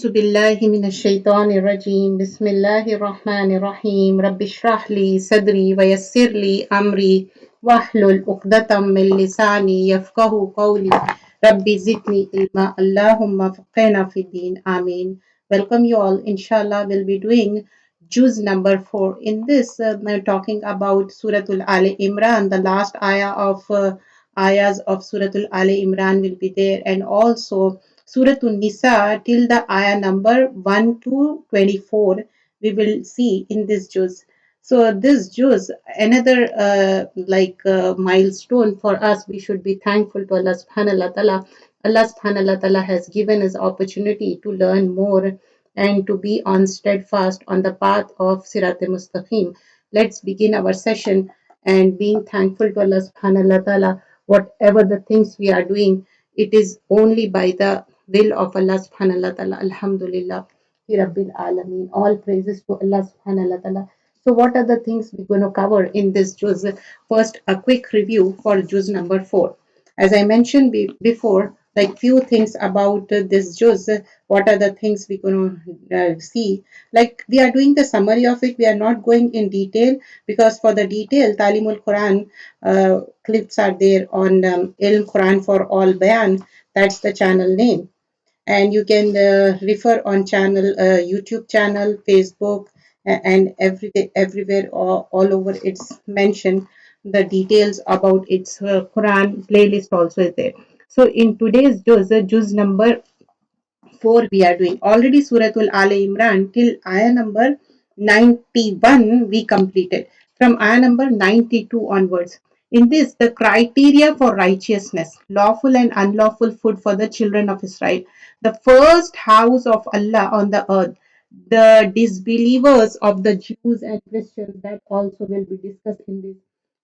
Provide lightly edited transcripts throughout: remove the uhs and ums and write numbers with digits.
أعوذ بالله من الشيطان الرجيم بسم الله الرحمن الرحيم رب اشرح لي صدري ويسر لي أمري واحلل عقدة من لساني يفقه قولي ربي زدني علما اللهم فقهنا في الدين آمين. Welcome you all. Inshallah, we'll be doing juz number 4. In this, we're talking about Suratul Ali Imran. The last ayahs of Suratul Ali Imran will be there, and also Suratul Nisa till the ayah number 1 to 24 we will see in this juz. So this juz, another milestone for us, we should be thankful to Allah subhanahu wa ta'ala. Allah subhanahu wa ta'ala has given us opportunity to learn more and to be on steadfast on the path of Sirat Mustaqim. Let's begin our session and being thankful to Allah subhanahu wa ta'ala. Whatever the things we are doing, it is only by the will of Allah subhanahu wa ta'ala. Alhamdulillah. Rabbil Alameen. All praises to Allah subhanahu wa ta'ala. So what are the things we're going to cover in this juz? First, a quick review for juz number 4. As I mentioned before, like few things about this juz, what are the things we're going to see? Like we are doing the summary of it. We are not going in detail because for the detail, Talimul Quran clips are there on Ilm Quran for All Bayan. That's the channel name, and you can refer on channel YouTube channel, Facebook, and everywhere all over it's mentioned. The details about its Quran playlist also is there. So in today's juz number 4 we are doing already Suratul Ali Imran till ayah number 91 we completed. From ayah number 92 onwards, in this, the criteria for righteousness, lawful and unlawful food for the children of Israel, the first house of Allah on the earth, the disbelievers of the Jews and Christians, that also will be discussed in this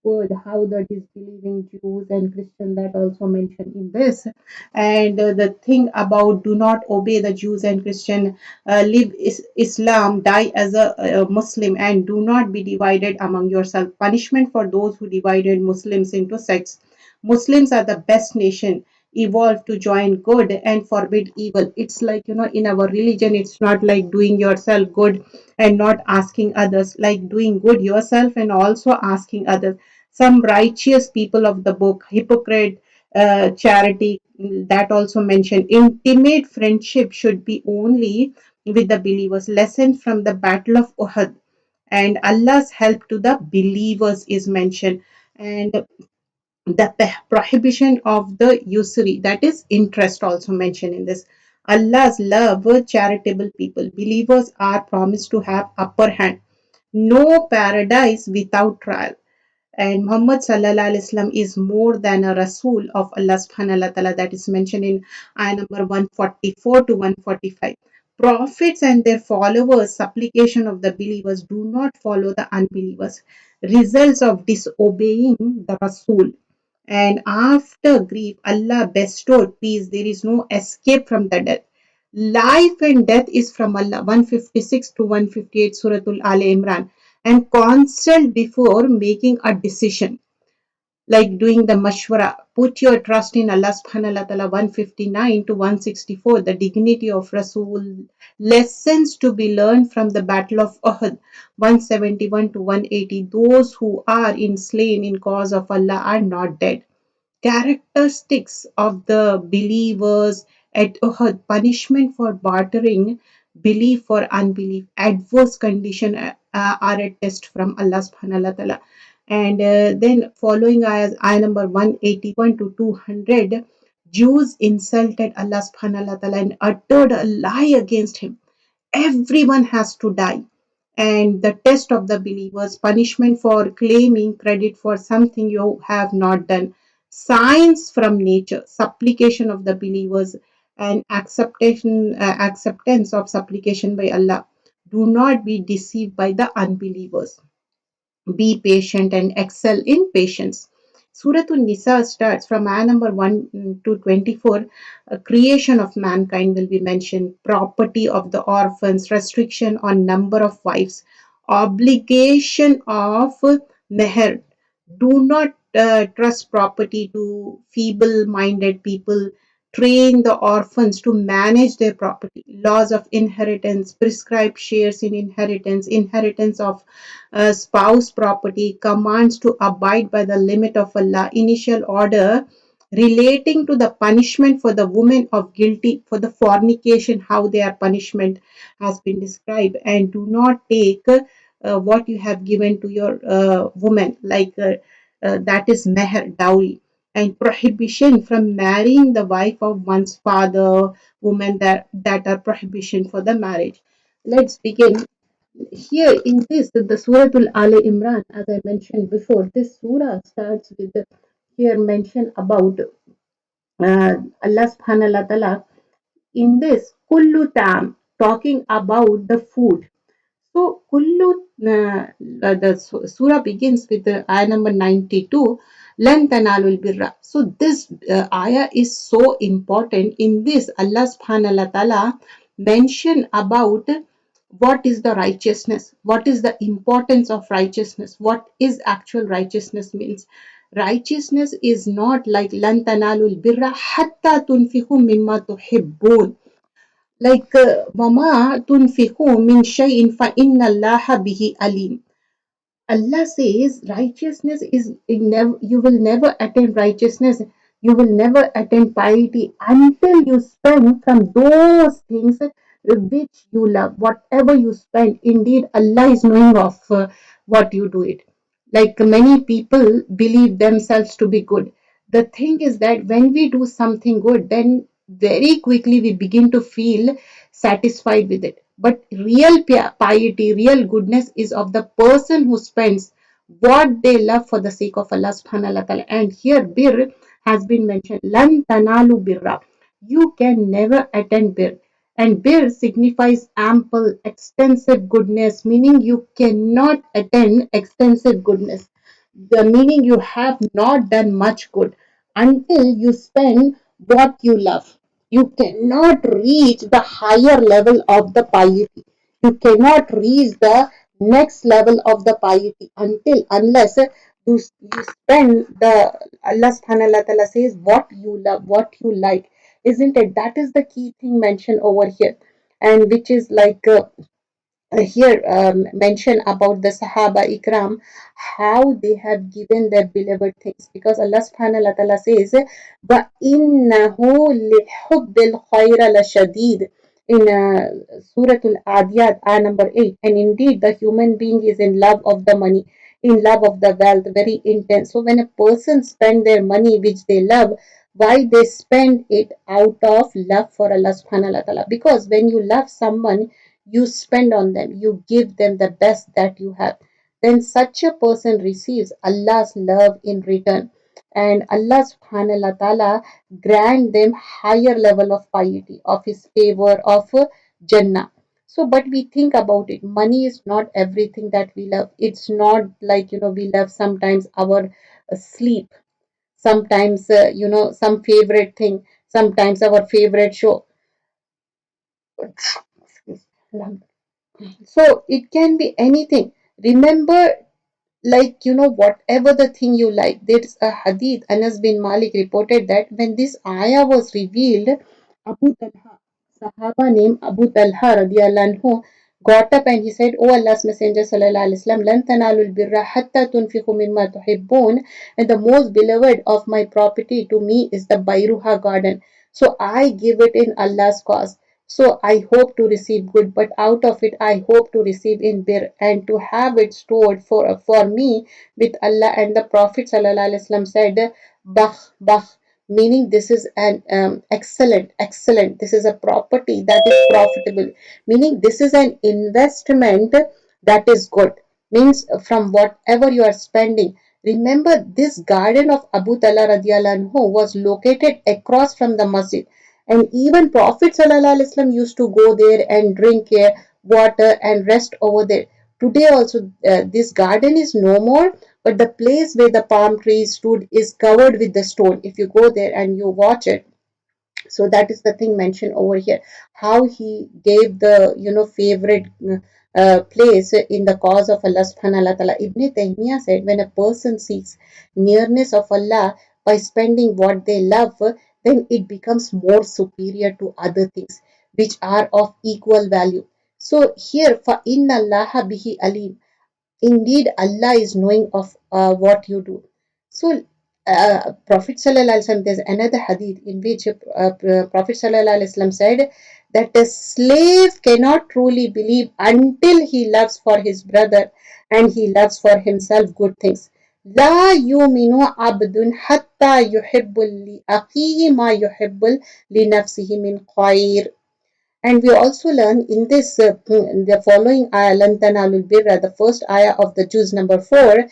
word, how the disbelieving Jews and Christians, that also mentioned in this. And the thing about do not obey the Jews and Christian, live Islam, die as a Muslim, and do not be divided among yourself. Punishment for those who divided Muslims into sects. Muslims are the best nation, evolved to join good and forbid evil. It's like, in our religion, it's not like doing yourself good and not asking others, like doing good yourself and also asking others. Some righteous people of the book, hypocrite, charity, that also mentioned. Intimate friendship should be only with the believers. Lesson from the Battle of Uhud, and Allah's help to the believers is mentioned. And the prohibition of the usury, that is interest, also mentioned in this. Allah's love charitable people. Believers are promised to have upper hand. No paradise without trial. And Muhammad sallallahu alaihi wasallam is more than a Rasul of Allah subhanahu wa ta'ala, that is mentioned in ayah number 144 to 145. Prophets and their followers, supplication of the believers, do not follow the unbelievers. Results of disobeying the Rasul. And after grief, Allah bestowed peace. There is no escape from the death. Life and death is from Allah. 156 to 158 Suratul Ali Imran. And consult before making a decision, like doing the mashwara. Put your trust in Allah subhanahu wa ta'ala. 159 to 164, the dignity of Rasul. Lessons to be learned from the Battle of Uhud. 171 to 180, those who are slain in cause of Allah are not dead. Characteristics of the believers at Uhud. Punishment for bartering belief for unbelief. Adverse condition are a test from Allah subhanahu wa ta'ala. And then following ayah number 181 to 200, Jews insulted Allah subhanahu wa ta'ala and uttered a lie against him. Everyone has to die. And the test of the believers, punishment for claiming credit for something you have not done. Signs from nature, supplication of the believers, and acceptance of supplication by Allah. Do not be deceived by the unbelievers. Be patient and excel in patience. Suratul Nisa starts from ayah number 1 to 24. Creation of mankind will be mentioned, property of the orphans, restriction on number of wives, obligation of meher. Do not trust property to feeble minded people. train the orphans to manage their property, laws of inheritance, prescribed shares in inheritance, inheritance of spouse property, commands to abide by the limit of Allah, initial order relating to the punishment for the women of guilty for the fornication, how their punishment has been described, and do not take what you have given to your woman, like that is meher, dowry, and prohibition from marrying the wife of one's father, women that are prohibition for the marriage. Let's begin. Here in this, the Suratul Ali Imran, as I mentioned before, this surah starts with the here mention about Allah subhanahu wa ta'ala. In this, kullu tam, talking about the food. So, the surah begins with the ayah number 92, Lan tanalul birra. So, this ayah is so important. In this, Allah subhanahu wa ta'ala mention about what is the righteousness, what is the importance of righteousness, what is actual righteousness means. Righteousness is not like Lan tanalul birra hatta tunfiqu mimma tuhibbun, like wama tunfiqu min shay'in fa inna allaha bihi alim. Allah says righteousness is never, you will never attain righteousness, you will never attain piety until you spend from those things which you love. Whatever you spend, indeed, Allah is knowing of what you do it. Like many people believe themselves to be good. The thing is that when we do something good, then very quickly we begin to feel satisfied with it. But real piety, real goodness is of the person who spends what they love for the sake of Allah subhanahu wa ta'ala. And here bir has been mentioned. Lan tanalu birra. You can never attain bir. And bir signifies ample, extensive goodness, meaning you cannot attain extensive goodness. The meaning you have not done much good until you spend what you love. You cannot reach the higher level of the piety. You cannot reach the next level of the piety until unless you spend the Allah subhanahu wa ta'ala says what you love, what you like, isn't it? That is the key thing mentioned over here, and which is like here mention about the Sahaba Ikram, how they have given their beloved things. Because Allah subhanahu wa ta'ala says, وَإِنَّهُ لِحُبِّ الْخَيْرَ لَشَدِيدٌ in Surah Al-Adiyat, ayah number 8. And indeed, the human being is in love of the money, in love of the wealth, very intense. So when a person spend their money which they love, why they spend it out of love for Allah subhanahu wa ta'ala? Because when you love someone, you spend on them, you give them the best that you have, then such a person receives Allah's love in return. And Allah subhanahu wa ta'ala grant them higher level of piety, of his favor, of Jannah. So, but we think about it, money is not everything that we love. It's not like, we love sometimes our sleep, sometimes, some favorite thing, sometimes our favorite show. So it can be anything. Remember, like, whatever the thing you like. There's a hadith, Anas bin Malik reported that when this ayah was revealed, Abu Talha, Sahaba named Abu Talha radiallahu anhu, got up and he said, "O Allah's Messenger sallallahu alaihi wasallam, lan tanalul birra hatta tunfiqu mimma tuhibbun, and the most beloved of my property to me is the Bayruha garden. So I give it in Allah's cause. So I hope to receive good, but out of it I hope to receive in bir, and to have it stored for me with Allah." And the Prophet ﷺ said, "Bah, bah," meaning this is an excellent, excellent. This is a property that is profitable. Meaning this is an investment that is good. Means from whatever you are spending. Remember, this garden of Abu Talha radiallahu anhu was located across from the masjid, and even Prophet ﷺ used to go there and drink water and rest over there. Today also, this garden is no more, but the place where the palm trees stood is covered with the stone. If you go there and you watch it, so that is the thing mentioned over here, how he gave the favorite place in the cause of Allah subhanahu wa ta'ala. Ibn Taymiyyah said when a person seeks nearness of Allah by spending what they love, then it becomes more superior to other things which are of equal value. So here, for inna Allah bihi alim, indeed Allah is knowing of what you do. So Prophet sallallahu alaihi wasallam, there's another hadith in which Prophet sallallahu alaihi wasallam said that a slave cannot truly believe until he loves for his brother and he loves for himself good things. لا يؤمن عبد حتى يحب لأخيه ما يحب لنفسه من خير. And we also learn in this, in the following ayah, Lan Tanalul Birra, the first ayah of the Juz number 4,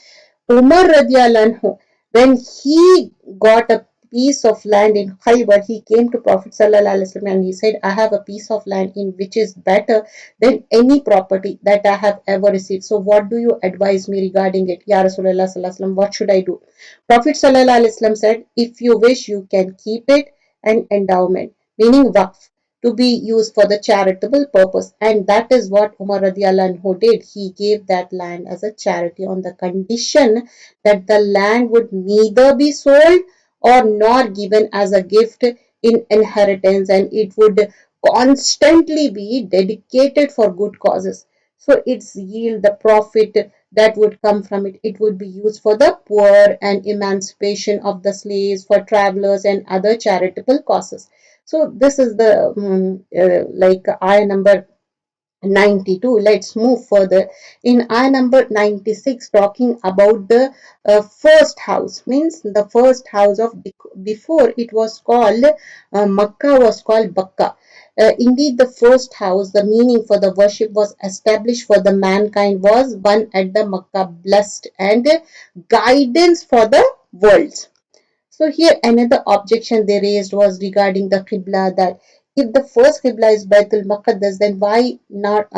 Umar radiallahu anhu, when he got a piece of land in Khaybar, he came to Prophet sallallahu alaihi wasallam and he said, I have a piece of land in which is better than any property that I have ever received. So what do you advise me regarding it? Ya Rasulullah sallallahu alaihi wasallam, what should I do? Prophet sallallahu alaihi wasallam said, if you wish, you can keep it and endowment, meaning waqf, to be used for the charitable purpose. And that is what Umar radiallahu anhu did. He gave that land as a charity on the condition that the land would neither be sold or nor given as a gift in inheritance, and it would constantly be dedicated for good causes. So its yield, the profit that would come from it, it would be used for the poor and emancipation of the slaves, for travelers and other charitable causes. So this is the like ayah number 92. Let's move further. In ayah number 96, talking about the first house, means the first house of, before it was called Makkah, was called Bakka. Indeed, the first house, the meaning for the worship was established for the mankind was one at the Makkah, blessed and guidance for the worlds. So here another objection they raised was regarding the Qibla, that if the first Qibla is Baitul Maqaddas, then why not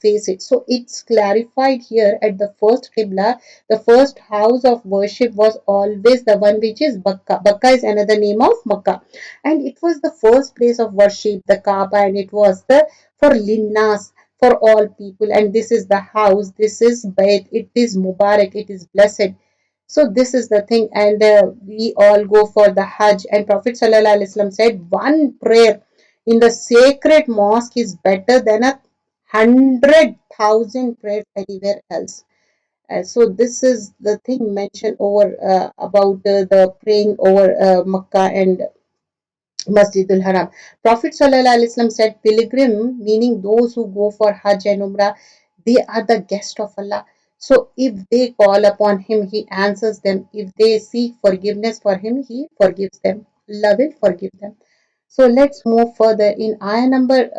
face it? So it's clarified here at the first Qibla, the first house of worship was always the one which is Bakka. Bakka is another name of Makkah, and it was the first place of worship, the Kaaba, and it was the for Linnas, for all people, and this is the house, this is Bait, it is Mubarak, it is blessed. So this is the thing, and we all go for the Hajj. And Prophet sallallahu alaihi wasallam said, one prayer in the sacred mosque is better than 100,000 prayers anywhere else. So this is the thing mentioned over about the praying over Makkah and Masjidul Haram. Prophet sallallahu alaihi wasallam said, pilgrim, meaning those who go for Hajj and Umrah, they are the guest of Allah. So if they call upon Him, He answers them. If they seek forgiveness for Him, He forgives them. Allah will forgive them. So let's move further in ayah number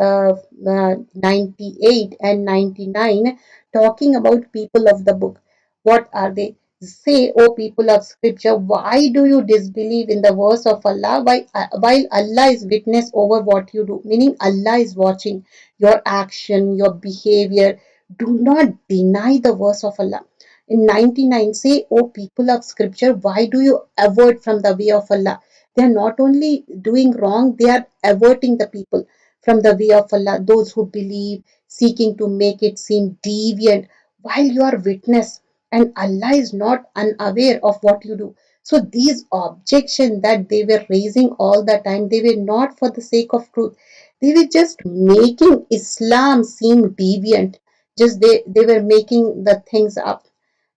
98 and 99, talking about people of the book. What are they? Say, O people of scripture, why do you disbelieve in the verse of Allah while Allah is witness over what you do? Meaning, Allah is watching your action, your behavior. Do not deny the verse of Allah. In 99, say, O people of scripture, why do you avert from the way of Allah? They are not only doing wrong, they are averting the people from the way of Allah, those who believe, seeking to make it seem deviant, while you are witness and Allah is not unaware of what you do. So these objections that they were raising all the time, they were not for the sake of truth. They were just making Islam seem deviant. Just they were making the things up.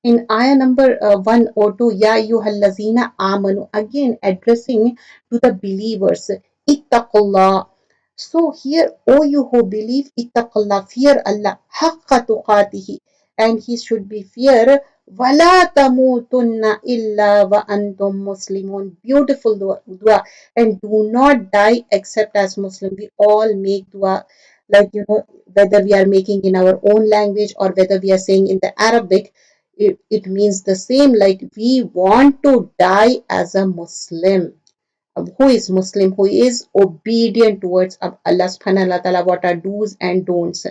In ayah number 102, Ya ayyuhallazina amanu, again addressing to the believers, ittaqullah. So here, O you who believe, ittaqullah, fear Allah, haqqa tuqatihi, and he should be fear. Wala tamutunna illa wa antum muslimun. Beautiful dua. And do not die except as Muslim. We all make dua, like whether we are making in our own language or whether we are saying in the Arabic, it means the same, like we want to die as a Muslim. Who is Muslim, who is obedient towards Allah subhanahu wa ta'ala, what are do's and don'ts.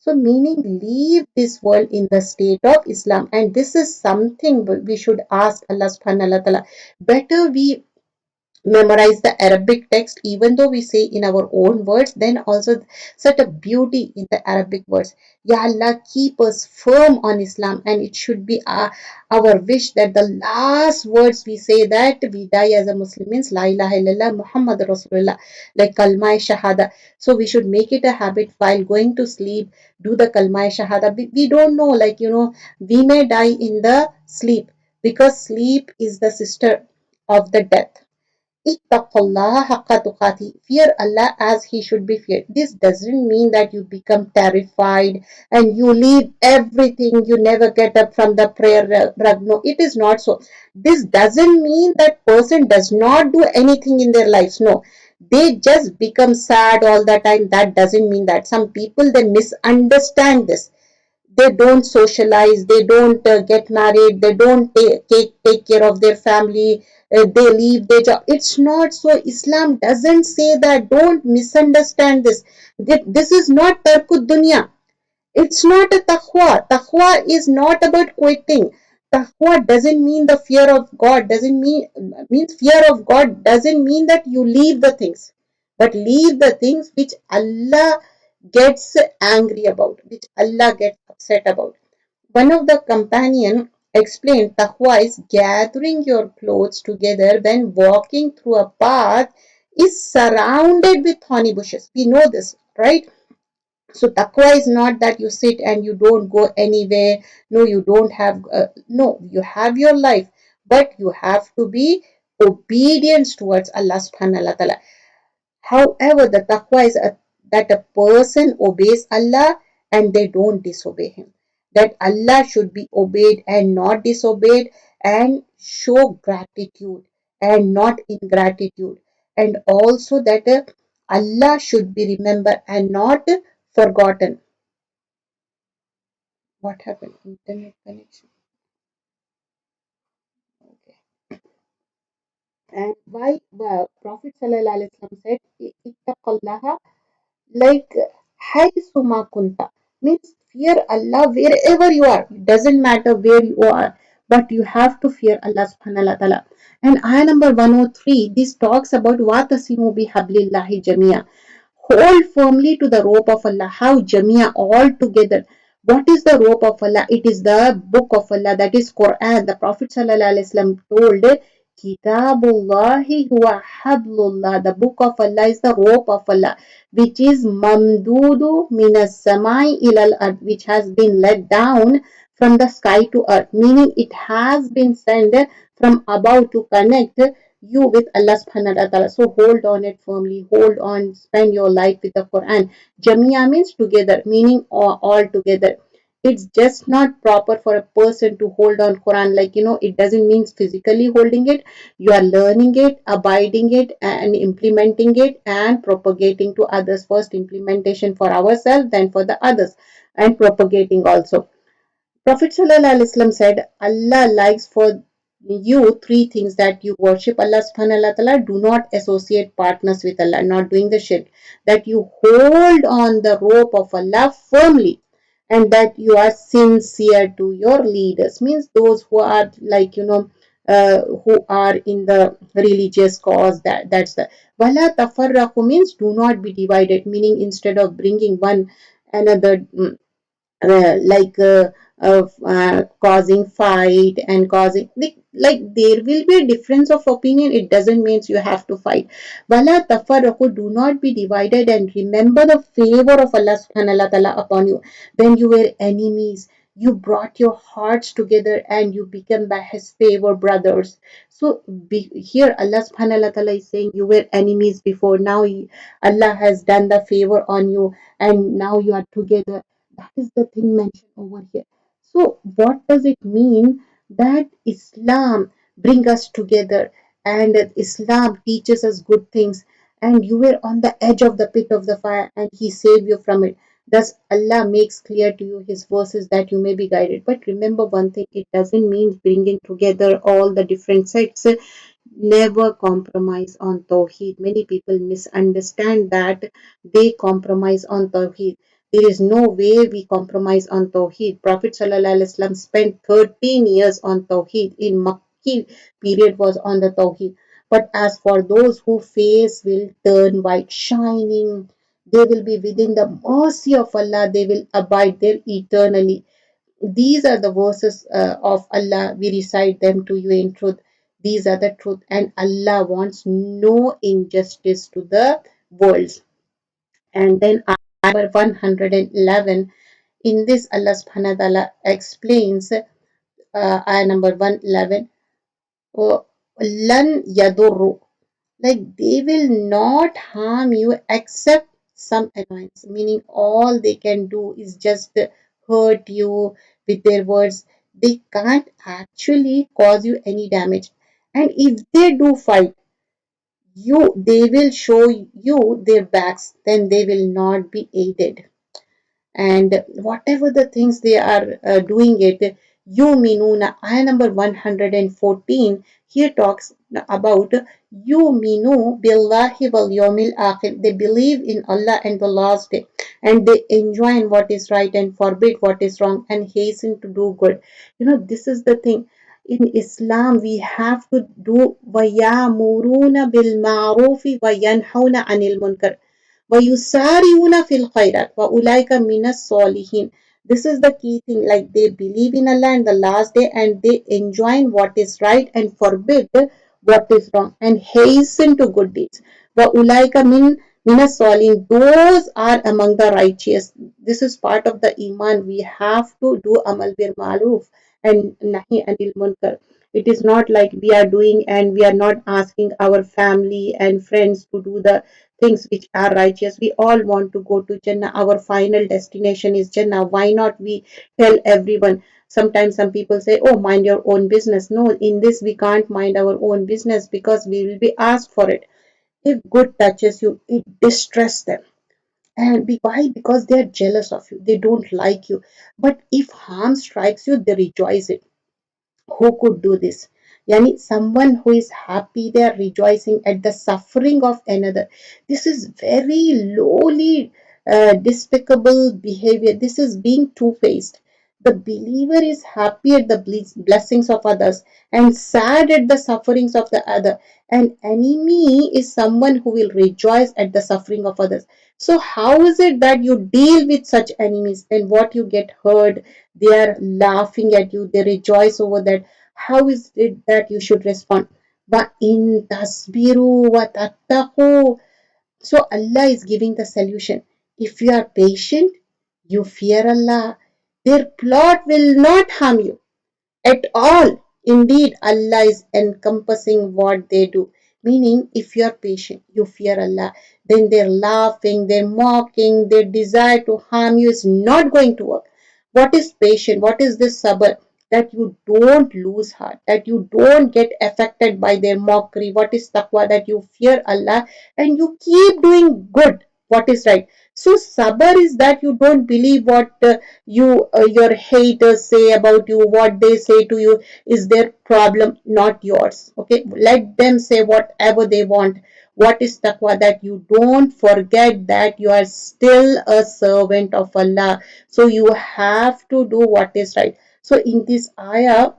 So meaning leave this world in the state of Islam. And this is something we should ask Allah subhanahu wa ta'ala. Better we memorize the Arabic text, even though we say in our own words, then also such a beauty in the Arabic words. Ya Allah, keep us firm on Islam, and it should be our wish that the last words we say that we die as a Muslim means La ilaha illallah Muhammad Rasulullah, like Kalma Shahada. So we should make it a habit while going to sleep, do the Kalma Shahada. We don't know, like, we may die in the sleep because sleep is the sister of the death. Ittaqullah haqqa tuqati. Fear Allah as He should be feared. This doesn't mean that you become terrified and you leave everything, you never get up from the prayer rug. No, it is not so. This doesn't mean that person does not do anything in their lives. No, they just become sad all the time. That doesn't mean that. Some people, they misunderstand this. They don't socialize, they don't get married, they don't take care of their family, they leave their job. It's not so. Islam doesn't say that. Don't misunderstand this. This is not tarkud dunya. It's not a taqwa. Taqwa is not about quitting. Taqwa doesn't mean the fear of God. Doesn't means fear of God doesn't mean that you leave the things, but leave the things which Allah gets angry about, which Allah gets upset about. One of the companion explained taqwa is gathering your clothes together when walking through a path is surrounded with thorny bushes. We know this, right? So taqwa is not that you sit and you don't go anywhere. No, you don't have, no, you have your life, but you have to be obedience towards Allah subhanahu wa ta'ala. However, the taqwa is that a person obeys Allah and they don't disobey Him. That Allah should be obeyed and not disobeyed, and show gratitude and not ingratitude. And also that Allah should be remembered and not forgotten. What happened? Internet connection. Okay. And why Prophet Sallallahu Alaihi Wasallam said, "Ittaqallaha," like haisuma kunta, means fear Allah wherever you are. It doesn't matter where you are, but you have to fear Allah subhanahu wa ta'ala. And ayah number 103, this talks about watasimu bihablillahi jamia. Hold firmly to the rope of Allah. How jamia, all together. What is the rope of Allah? It is the book of Allah, that is Quran. The Prophet sallallahu alaihi wasallam told, Kitabullahi huwa hablullah. The book of Allah is the rope of Allah, which is mamdudu minas samai ilal earth, which has been let down from the sky to earth, meaning it has been sent from above to connect you with Allah subhanahu wa ta'ala. So hold on it firmly, hold on, spend your life with the Quran. Jamia means together, meaning all together. It's just not proper for a person to hold on Quran, like, it doesn't mean physically holding it. You are learning it, abiding it, and implementing it and propagating to others. First implementation for ourselves, then for the others, and propagating also. Prophet ﷺ said, Allah likes for you three things: that you worship Allah subhanahu wa ta'ala, do not associate partners with Allah, not doing the shirk, that you hold on the rope of Allah firmly, and that you are sincere to your leaders, means those who are like, who are in the religious cause. That's the wala tafarraqu, means do not be divided, meaning instead of bringing one another, like causing fight and causing, like there will be a difference of opinion. It doesn't mean you have to fight. Wala tafarraqu, do not be divided, and remember the favor of Allah subhanahu wa ta'ala upon you. When you were enemies, you brought your hearts together and you became by His favor brothers. So here Allah subhanahu wa ta'ala is saying you were enemies before, now Allah has done the favor on you and now you are together. That is the thing mentioned over here. So, what does it mean that Islam bring us together and Islam teaches us good things, and you were on the edge of the pit of the fire and He saved you from it? Thus, Allah makes clear to you His verses that you may be guided. But remember one thing, it doesn't mean bringing together all the different sects. Never compromise on Tawheed. Many people misunderstand that they compromise on Tawheed. There is no way we compromise on Tawheed. Prophet ﷺ spent 13 years on Tawheed. In Makki period was on the Tawheed. But as for those whose face will turn white, shining, they will be within the mercy of Allah, they will abide there eternally. These are the verses of Allah. We recite them to you in truth. These are the truth, and Allah wants no injustice to the worlds. And then number 111, in this Allah subhanahu wa ta'ala explains ayah number 111, oh, lan yadurru, like they will not harm you except some annoyance, meaning all they can do is just hurt you with their words. They can't actually cause you any damage. And if they do fight you, they will show you their backs, then they will not be aided. And whatever the things they are doing it, yuminuna, ayah number 114 here talks about yuminu billahi wal yawmil akhir, they believe in Allah and the last day, and they enjoin what is right and forbid what is wrong and hasten to do good. This is the thing. In Islam we have to do wayamuruna bil ma'rufi wa yanhauna anil munkar وَيُسَارِعُونَ فِي الْخَيْرَاتِ وَأُولَٰئِكَ مِنَ الصَّالِحِينَ. This is the key thing. Like they believe in Allah and the last day, and they enjoin what is right and forbid what is wrong and hasten to good deeds. وَأُولَٰئِكَ مِنَ الصَّالِحِينَ. Those are among the righteous. This is part of the Iman. We have to do amal bil ma'ruf and nahi anil munkar. It is not like we are doing and we are not asking our family and friends to do the things which are righteous. We all want to go to Jannah. Our final destination is Jannah. Why not we tell everyone? Sometimes some people say, oh, mind your own business. No, in this we can't mind our own business because we will be asked for it. If good touches you, it distresses them. And why? Because they are jealous of you. They don't like you. But if harm strikes you, they rejoice it. Who could do this? Yani someone who is happy, they are rejoicing at the suffering of another. This is very lowly, despicable behavior. This is being two-faced. The believer is happy at the blessings of others and sad at the sufferings of the other. An enemy is someone who will rejoice at the suffering of others. So, how is it that you deal with such enemies? Then, what you get hurt, they are laughing at you, they rejoice over that. How is it that you should respond? Wa in tasbiru wa tattaqu. So Allah is giving the solution. If you are patient, you fear Allah, their plot will not harm you at all. Indeed, Allah is encompassing what they do. Meaning, if you are patient, you fear Allah, then their laughing, their mocking, their desire to harm you is not going to work. What is patient? What is this sabr? That you don't lose heart, that you don't get affected by their mockery. What is taqwa? That you fear Allah and you keep doing good, what is right. So sabr is that you don't believe what your haters say about you, what they say to you is their problem, not yours. Okay, let them say whatever they want. What is taqwa? That you don't forget that you are still a servant of Allah, so you have to do what is right. So in this ayah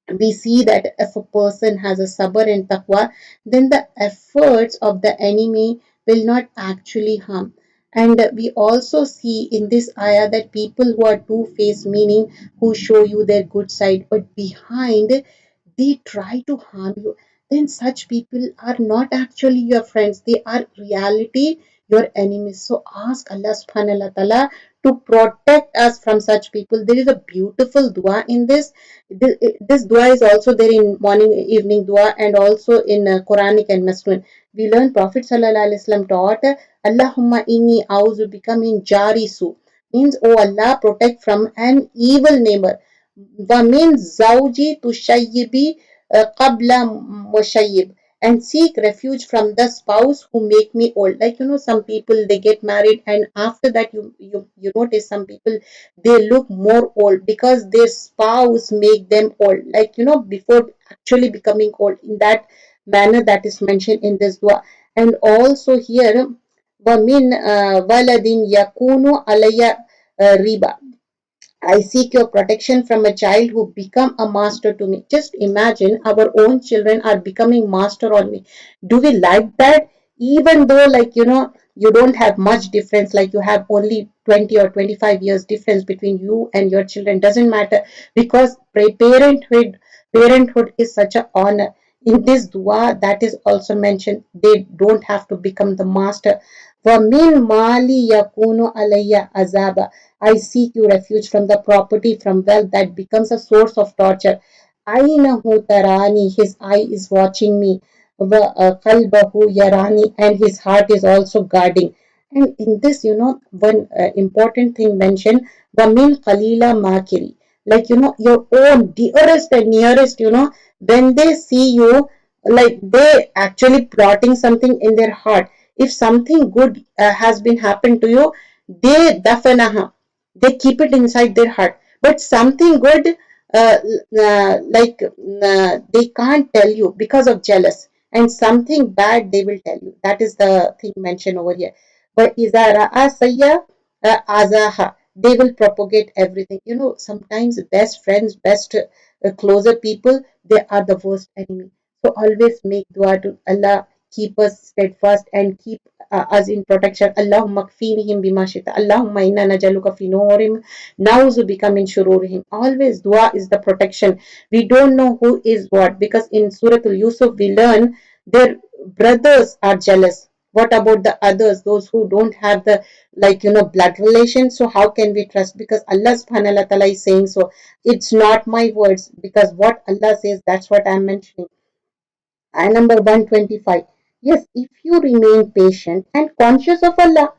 we see that if a person has a sabr and taqwa, then the efforts of the enemy will not actually harm. And we also see in this ayah that people who are two-faced, meaning who show you their good side, but behind they try to harm you, then such people are not actually your friends. They are reality your enemies. So ask Allah subhanahu wa ta'ala to protect us from such people. There is a beautiful dua in this. This dua is also there in morning, evening dua, and also in Quranic and Muslim. We learn Prophet Sallallahu Alaihi Wasallam taught, Allahumma inni auzu bika min jari su. Means, oh Allah, protect from an evil neighbor. وَمِنْ زَوْجِ تُشَيِّبِ قَبْلَ مُشَيِّب, and seek refuge from the spouse who make me old. Like some people they get married and after that you notice some people they look more old because their spouse make them old. Like before actually becoming old, in that manner that is mentioned in this dua. And also here وَمِنْ وَلَدٍ يَكُونُ عَلَيَّ riba, I seek your protection from a child who become a master to me. Just imagine our own children are becoming master on me. Do we like that? Even though, like, you don't have much difference, like you have only 20 or 25 years difference between you and your children, doesn't matter, because parenthood is such an honor. In this dua, that is also mentioned, they don't have to become the master. وَمِن مَالِي يَكُونُ عَلَيَّ azaba. I seek you refuge from the property, from wealth that becomes a source of torture. Ainahu tarani, his eye is watching me. Qalbahu yarani, and his heart is also guarding. And in this, one important thing mentioned, Wamin Kalila Makiri. Like, your own dearest and nearest, when they see you, like they actually plotting something in their heart. If something good has been happened to you, they dafanaha, they keep it inside their heart. But something good, they can't tell you because of jealous, and something bad they will tell you. That is the thing mentioned over here. But izara asaya azaha, they will propagate everything. Sometimes best friends, best closer people, they are the worst enemy. So always make dua to Allah, keep us steadfast and keep us in protection. Allahumma kfinihim bima shita. Allahumma inna najaluka fi nurim. Nauzu bika min shururihim. Always dua is the protection. We don't know who is what, because in Surah Al-Yusuf we learn their brothers are jealous. What about the others, those who don't have the, like, blood relation? So how can we trust? Because Allah subhanahu wa ta'ala is saying so. It's not my words, because what Allah says, that's what I'm mentioning. And number 125. Yes, if you remain patient and conscious of Allah,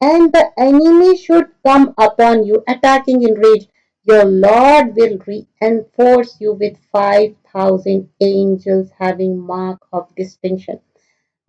and the enemy should come upon you, attacking in rage, your Lord will reinforce you with 5,000 angels having mark of distinction.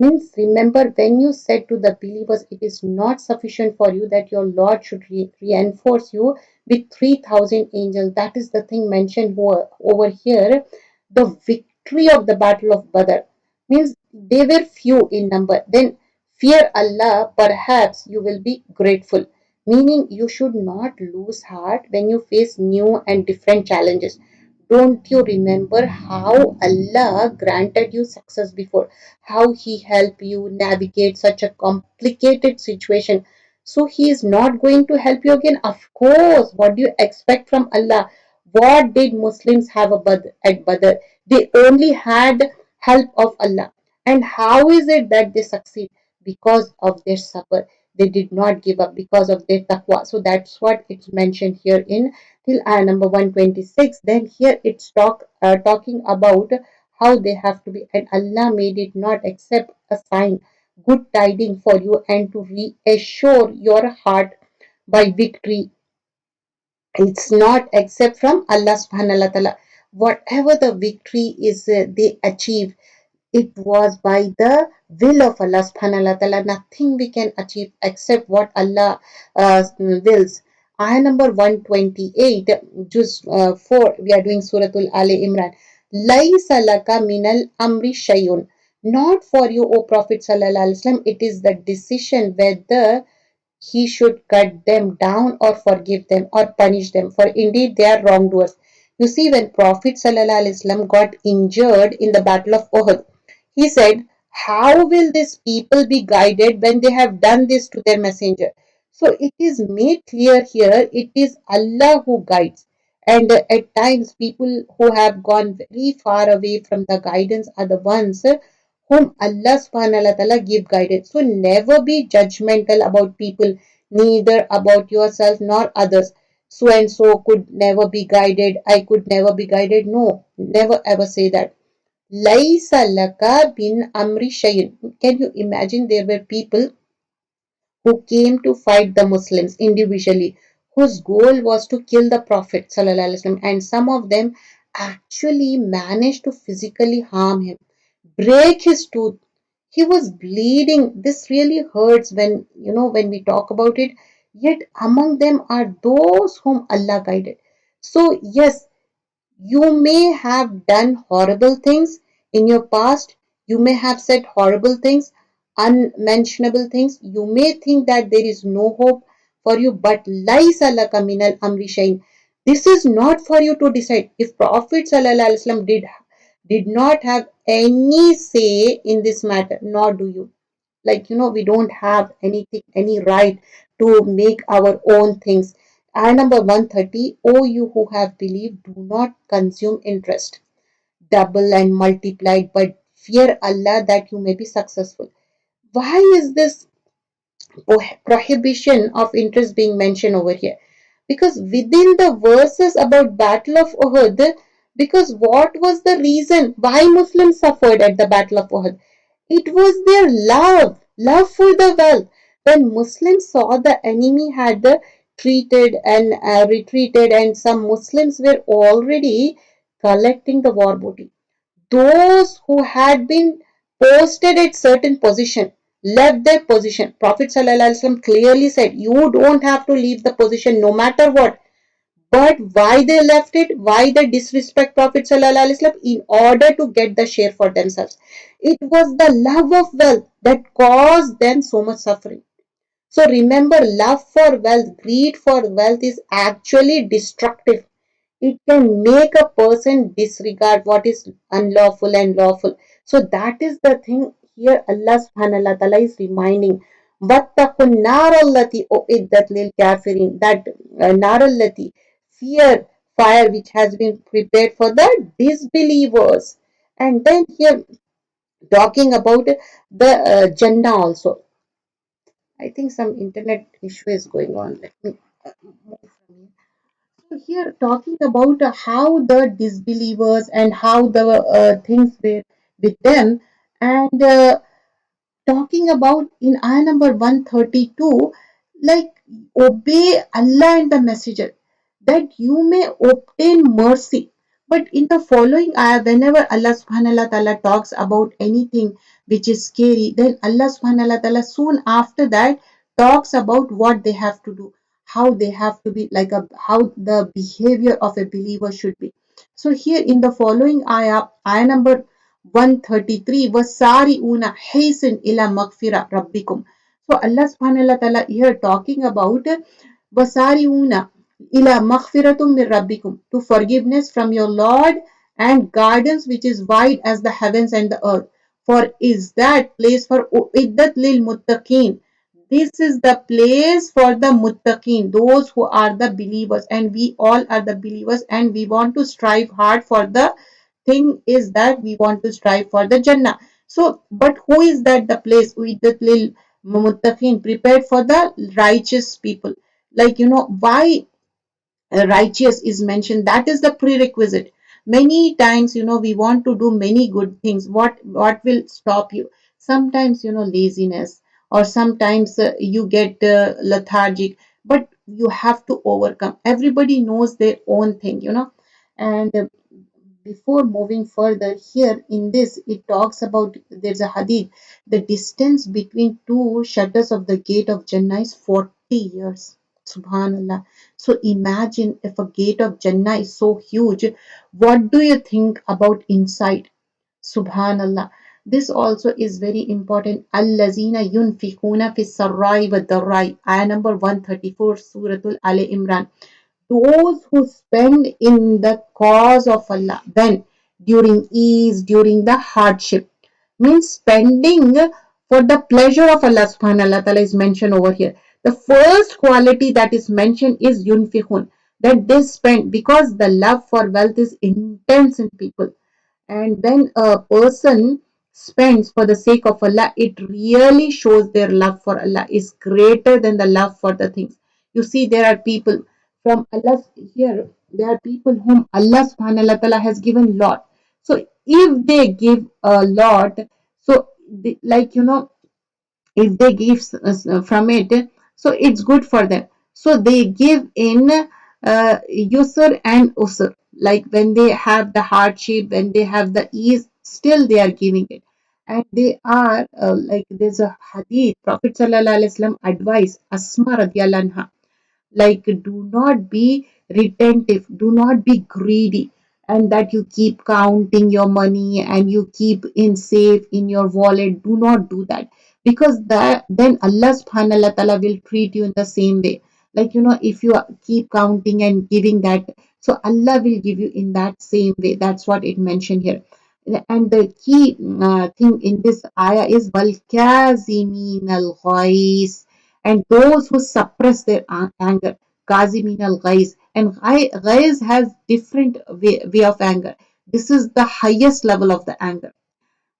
Means, remember, when you said to the believers, it is not sufficient for you that your Lord should reinforce you with 3,000 angels. That is the thing mentioned over here. The victory of the battle of Badr means they were few in number. Then fear Allah, perhaps you will be grateful. Meaning, you should not lose heart when you face new and different challenges. Don't you remember how Allah granted you success before? How He helped you navigate such a complicated situation. So He is not going to help you again. Of course, what do you expect from Allah? What did Muslims have at Badr? They only had help of Allah. And how is it that they succeed? Because of their sabr. They did not give up because of their taqwa. So that's what it's mentioned here in till ayah number 126. Then here it's talking about how they have to be, and Allah made it not except a sign, good tidings for you, and to reassure your heart by victory. It's not except from Allah subhanahu wa ta'ala. Whatever the victory is they achieve, it was by the will of Allah subhanahu wa ta'ala. Nothing we can achieve except what Allah wills. Ayah number 128, just 4, we are doing Suratul Ali Imran. Laisa laka minal amri shayun. Not for you, O Prophet sallallahu alaihi wasallam, it is the decision whether he should cut them down or forgive them or punish them, for indeed they are wrongdoers. You see, when Prophet ﷺ got injured in the Battle of Uhud, he said, how will these people be guided when they have done this to their messenger? So it is made clear here, it is Allah who guides. And at times, people who have gone very far away from the guidance are the ones whom Allah subhanahu wa ta'ala give guidance. So never be judgmental about people, neither about yourself nor others. So and so could never be guided, I could never be guided. No, never ever say that. Laisa laka bin amri shayin. Can you imagine, there were people who came to fight the Muslims individually, whose goal was to kill the Prophet ﷺ, and some of them actually managed to physically harm him, break his tooth. He was bleeding. This really hurts when we talk about it. Yet among them are those whom Allah guided. So yes, you may have done horrible things in your past. You may have said horrible things, unmentionable things. You may think that there is no hope for you, but laysa laka minal amri shay'in. This is not for you to decide. If Prophet sallallahu alaihi wasallam did not have any say in this matter, nor do you. Like, we don't have anything, any right to make our own things. Ayah number 130, O you who have believed, do not consume interest, double and multiplied, but fear Allah that you may be successful. Why is this prohibition of interest being mentioned over here? Because within the verses about Battle of Uhud, because what was the reason why Muslims suffered at the Battle of Uhud? It was their love for the wealth. When Muslims saw the enemy had treated and retreated, and some Muslims were already collecting the war booty, those who had been posted at certain position left their position. Prophet ﷺ clearly said, you don't have to leave the position no matter what. But why they left it? Why they disrespect Prophet ﷺ? In order to get the share for themselves. It was the love of wealth that caused them so much suffering. So remember, love for wealth, greed for wealth is actually destructive. It can make a person disregard what is unlawful and lawful. So that is the thing here Allah subhanahu wa ta'ala is reminding. وَاتَّقُوا النَّارَ الَّتِي أُعِدَّتْ لِلْكَافِرِينَ. That nar allati, fear, fire which has been prepared for the disbelievers. And then here talking about the Jannah also. I think some internet issue is going on. Let me move from here. So here talking about how the disbelievers and how the things were with them, and talking about in ayah number 132, like obey Allah and the messenger that you may obtain mercy. But in the following ayah, whenever Allah subhanahu wa ta'ala talks about anything which is scary, then Allah subhanahu wa ta'ala soon after that talks about what they have to do, how they have to be, like how the behavior of a believer should be. So here in the following ayah number 133, wasari'una hasten ila maghfira rabbikum. So Allah subhanahu wa ta'ala here talking about wasari'una ila maghfiratum min rabbikum, to forgiveness from your Lord and gardens which is wide as the heavens and the earth. For is that place for uiddat lil muttaqin. This is the place for the muttaqin, those who are the believers, and we all are the believers, and we want to strive hard for the thing is that we want to strive for the Jannah. So, but who is that the place with the lil muttaqin, prepared for the righteous people? Like, why righteous is mentioned, that is the prerequisite. Many times, we want to do many good things. What will stop you? Sometimes, laziness, or sometimes you get lethargic, but you have to overcome. Everybody knows their own thing, and before moving further, here in this it talks about, there's a hadith, the distance between two shutters of the gate of Jannah is 40 years. Subhanallah. So imagine if a gate of Jannah is so huge, what do you think about inside? Subhanallah. This also is very important. Allazina yunfikuna fis sarrai wa darrai. Ayah number 134, Suratul Ali Imran. Those who spend in the cause of Allah, when during ease, during the hardship, means spending for the pleasure of Allah subhanahu wa ta'ala is mentioned over here. The first quality that is mentioned is yunfiqun, that they spend because the love for wealth is intense in people. And when a person spends for the sake of Allah, it really shows their love for Allah is greater than the love for the things. You see, there are people from Allah here, there are people whom Allah subhanahu wa ta'ala has given lot. So if they give a lot, so like, if they give from it, so it's good for them. So they give in yusr and usr, like when they have the hardship, when they have the ease, still they are giving it. And they are like, there's a hadith, Prophet sallallahu alaihi wasallam advised Asma radiallahu anha, like, do not be retentive, do not be greedy, and that you keep counting your money and you keep in safe in your wallet. Do not do that, because that then Allah subhanahu wa ta'ala will treat you in the same way. Like, if you keep counting and giving that, so Allah will give you in that same way. That's what it mentioned here. And the key thing in this ayah is wal kazimin al ghais, and those who suppress their anger. Kazimin al ghais, and ghais has different way of anger. This is the highest level of the anger.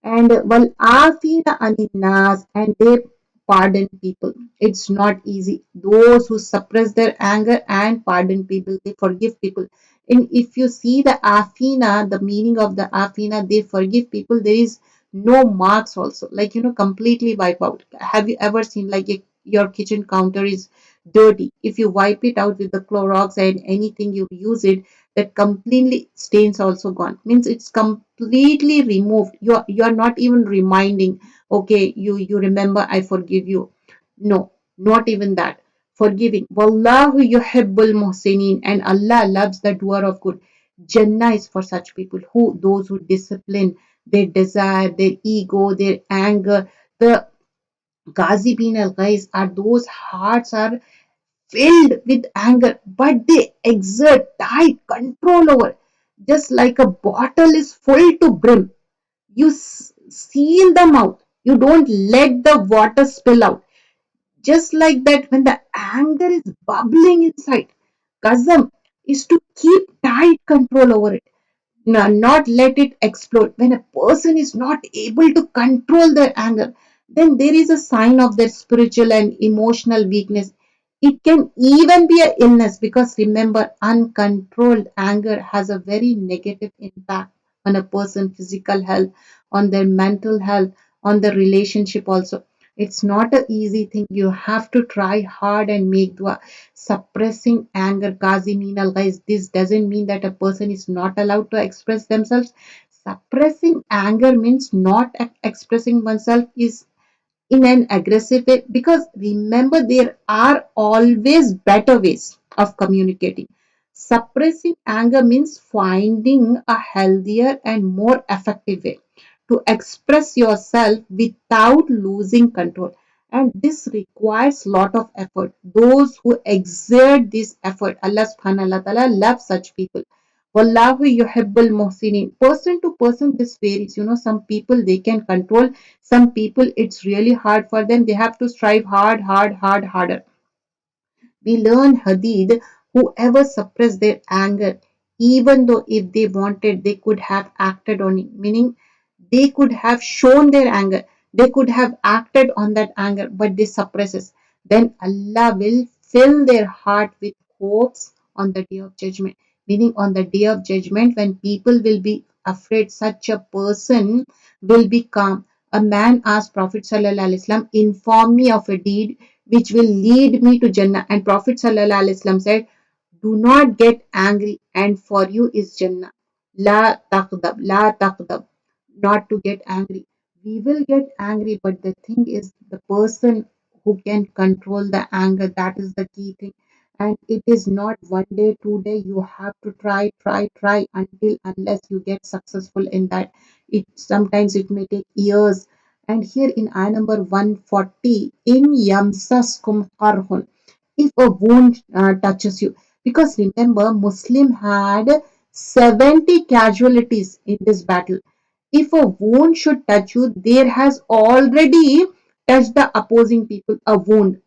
And wal afina anin nas, and they pardon people. It's not easy. Those who suppress their anger and pardon people, they forgive people. And if you see the afina, the meaning of the afina, they forgive people, there is no marks also, like, completely wipe out. Have you ever seen, like, your kitchen counter is dirty, if you wipe it out with the Clorox and anything you use it, that completely stains also gone, means it's completely removed. You're not even reminding, okay, you remember, I forgive you. No, not even that. Forgiving. Wallahu yuhibbul muhsinin, and Allah loves the doer of good. Jannah is for such people, who those who discipline their desire, their ego, their anger. The Ghazibin al Ghais are those hearts are filled with anger, but they exert tight control over. Just like a bottle is full to brim, you seal the mouth. You don't let the water spill out. Just like that, when the anger is bubbling inside, Kazam is to keep tight control over it. Not let it explode. When a person is not able to control their anger, then there is a sign of their spiritual and emotional weakness. It can even be an illness, because remember, uncontrolled anger has a very negative impact on a person's physical health, on their mental health, on the relationship also. It's not an easy thing. You have to try hard and make dua. Suppressing anger, Kazimin al Ghaiz, this doesn't mean that a person is not allowed to express themselves. Suppressing anger means not expressing oneself is in an aggressive way, because remember, there are always better ways of communicating. Suppressing anger means finding a healthier and more effective way to express yourself without losing control, and this requires lot of effort. Those who exert this effort, Allah subhanahu wa ta'ala loves such people. Wallahu yuhibbul muhsinin. Person to person, this varies. Some people they can control. Some people it's really hard for them. They have to strive harder. We learn Hadid, whoever suppressed their anger, even though if they wanted, they could have acted on it. Meaning, they could have shown their anger. They could have acted on that anger, but they suppress it. Then Allah will fill their heart with hopes on the day of judgment. Meaning, on the day of judgment, when people will be afraid, such a person will be calm. A man asked Prophet Sallallahu Alaihi Wasallam, inform me of a deed which will lead me to Jannah. And Prophet Sallallahu Alaihi Wasallam said, do not get angry, and for you is Jannah. La taqdab, not to get angry. We will get angry, but the thing is, the person who can control the anger, that is the key thing. And it is not one day, 2 day. You have to try until unless you get successful in that. It sometimes it may take years. And here in ayah number 140, in yamsaskum qarhun, if a wound touches you, because remember, Muslim had 70 casualties in this battle. If a wound should touch you, there has already touched the opposing people a wound,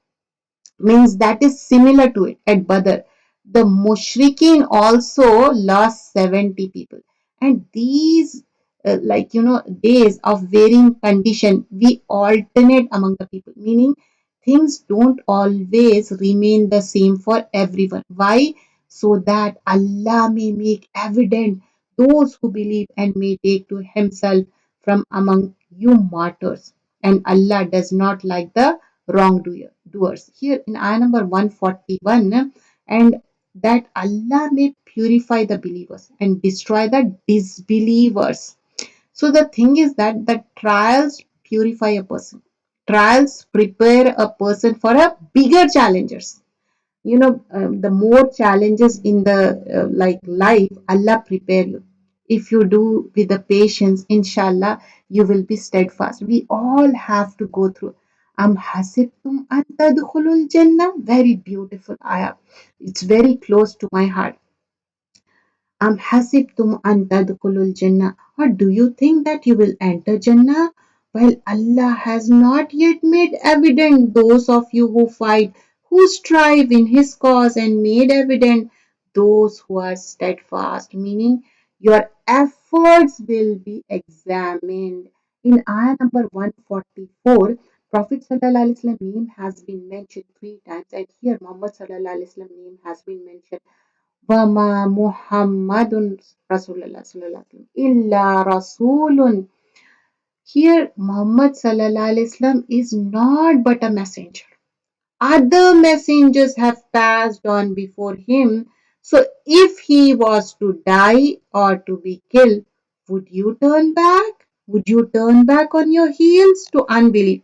means that is similar to it at Badr. The Mushrikeen also lost 70 people. And these, days of varying condition, we alternate among the people, meaning things don't always remain the same for everyone. Why? So that Allah may make evident those who believe and may take to Himself from among you martyrs. And Allah does not like the wrongdoers. Here in ayah number 141, and that Allah may purify the believers and destroy the disbelievers. So the thing is that the trials purify a person. Trials prepare a person for a bigger challenges. The more challenges in the like life, Allah prepare you. If you do with the patience, inshallah, you will be steadfast. We all have to go through. hasibtum an tadkhulul jannah. Very beautiful ayah. It's very close to my heart. Hasibtum an tadkhulul Jannah. Or do you think that you will enter Jannah? While Allah has not yet made evident those of you who fight, who strive in His cause, and made evident those who are steadfast, meaning your efforts will be examined. In ayah number 144, Prophet Sallallahu Alaihi Wasallam name has been mentioned three times, and here Muhammad Sallallahu Alaihi Wasallam name has been mentioned. وَمَا مُحَمَّدٌ Rasulullah sallallahu alaihi wasallam illa rasulun. Here Muhammad sallallahu alaihi wasallam is not but a messenger. Other messengers have passed on before him. So if he was to die or to be killed, would you turn back? Would you turn back on your heels to unbelief?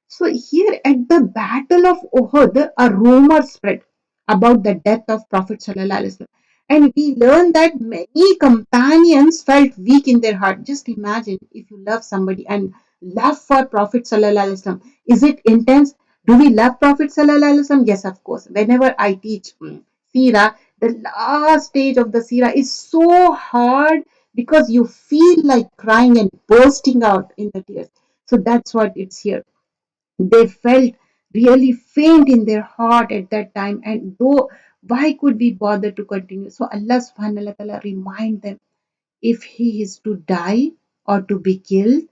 So here at the Battle of Uhud, a rumor spread about the death of Prophet Sallallahu Alaihi Wasallam. And we learn that many companions felt weak in their heart. Just imagine if you love somebody and love for Prophet Sallallahu Alaihi Wasallam. Is it intense? Do we love Prophet Sallallahu Alaihi Wasallam? Yes, of course. Whenever I teach Sira, the last stage of the Sira is so hard because you feel like crying and bursting out in the tears. So that's what it's here. They felt really faint in their heart at that time, and though why could we bother to continue? So Allah subhanahu wa ta'ala remind them, if he is to die or to be killed,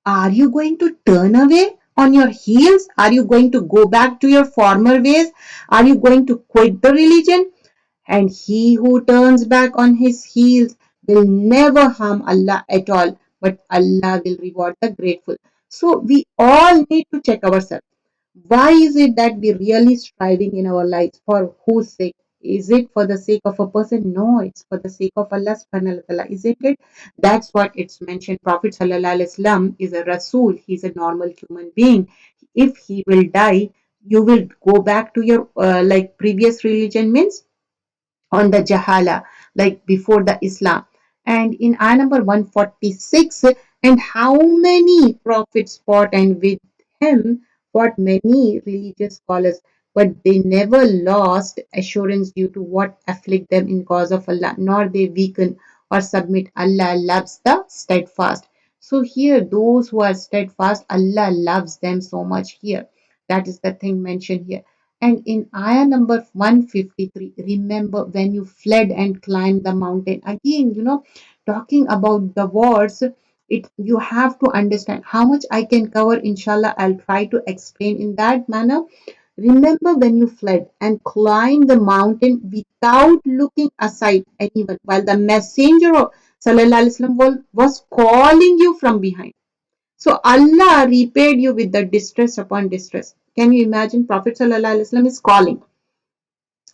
are you going to turn away on your heels? Are you going to go back to your former ways? Are you going to quit the religion? And he who turns back on his heels will never harm Allah at all, but Allah will reward the grateful. So we all need to check ourselves. Why is it that we really striving in our lives? For whose sake? Is it for the sake of a person? No, it's for the sake of Allah subhanahu wa ta'ala, isn't it? That's what it's mentioned. Prophet sallallahu alaihi wasallam is a Rasul. He's a normal human being. If he will die, you will go back to your like previous religion, means on the Jahala, like before the Islam. And in ayah number 146, and how many prophets fought, and with him fought many religious scholars, but they never lost assurance due to what afflict them in cause of Allah, nor they weaken or submit. Allah loves the steadfast. So here, those who are steadfast, Allah loves them so much here. That is the thing mentioned here. And in ayah number 153, remember when you fled and climbed the mountain. Again, talking about the wars, you have to understand how much I can cover. Inshallah, I'll try to explain in that manner. Remember when you fled and climbed the mountain without looking aside anyone, while the messenger of Sallallahu Alaihi Wasallam was calling you from behind. So Allah repaid you with the distress upon distress. Can you imagine? Prophet Sallallahu Alaihi Wasallam is calling,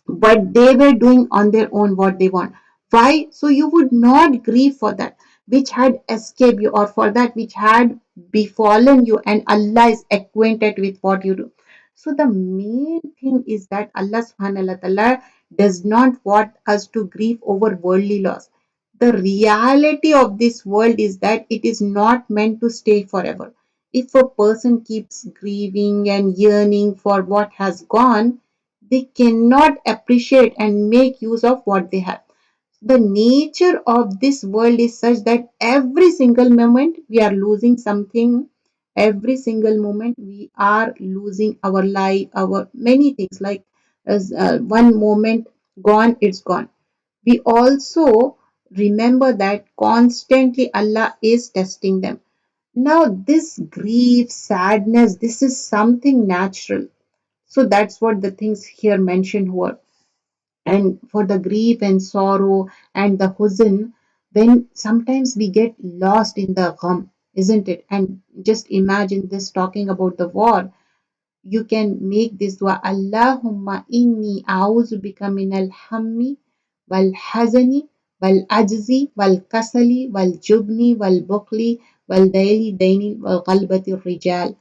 but they were doing on their own what they want. Why? So you would not grieve for that which had escaped you, or for that which had befallen you, and Allah is acquainted with what you do. So the main thing is that Allah subhanahu wa ta'ala does not want us to grieve over worldly loss. The reality of this world is that it is not meant to stay forever. If a person keeps grieving and yearning for what has gone, they cannot appreciate and make use of what they have. The nature of this world is such that every single moment we are losing something. Every single moment we are losing our life, our many things, like as one moment gone, it's gone. We also remember that constantly Allah is testing them. Now this grief, sadness, this is something natural. So that's what the things here mentioned were. And for the grief and sorrow and the huzn, when sometimes we get lost in the gham, isn't it? And just imagine this, talking about the war. You can make this dua: Allahumma inni a'udhu bika min al-hammi wal hazani wal ajzi wal kasali wal jubni wal bukli wal daili daini wal qalbati rijal.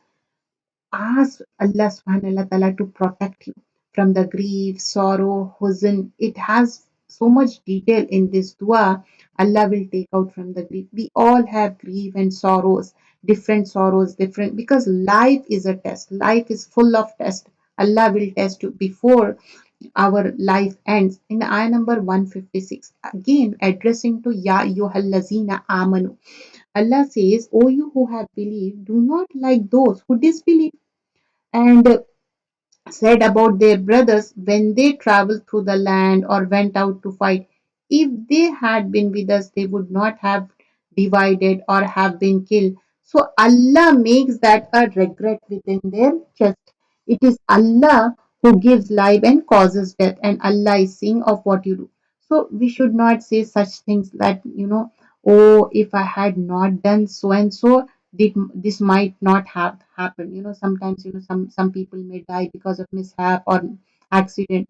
Ask Allah subhanahu wa ta'ala to protect you from the grief, sorrow, huzn. It has so much detail in this dua. Allah will take out from the grief. We all have grief and sorrows, different, because life is a test. Life is full of tests. Allah will test you before our life ends. In ayah number 156, again addressing to Ya Ayyuhallazina Amanu. Allah says, O you who have believed, do not like those who disbelieve and said about their brothers when they traveled through the land or went out to fight. If they had been with us, they would not have divided or have been killed. So Allah makes that a regret within their chest. It is Allah who gives life and causes death, and Allah is seeing of what you do. So we should not say such things that, oh, if I had not done so and so, this might not have happened. Sometimes, some people may die because of mishap or accident.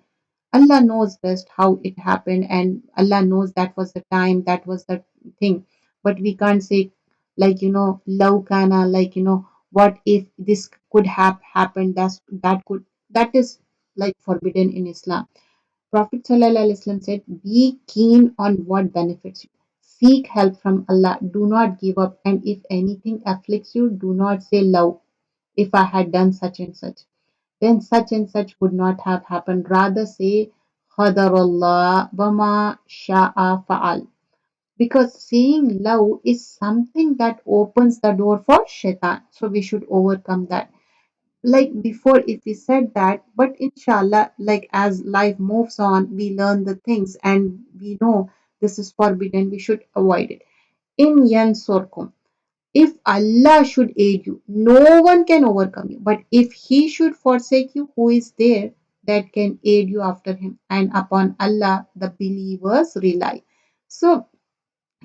Allah knows best how it happened, and Allah knows that was the time, that was the thing. But we can't say, like, laukana, like, what if this could have happened, that is like forbidden in Islam. Prophet ﷺ said, be keen on what benefits you. Seek help from Allah. Do not give up. And if anything afflicts you, do not say, Love, if I had done such then such and such would not have happened. Rather say, Qadarullah wama sha'a fa'al. Because saying love is something that opens the door for shaitan. So we should overcome that. Like before, if we said that, but inshallah, like as life moves on, we learn the things and we know this is forbidden, we should avoid it. In yansurkum, if Allah should aid you, no one can overcome you. But if He should forsake you, who is there that can aid you after Him? And upon Allah, the believers rely. So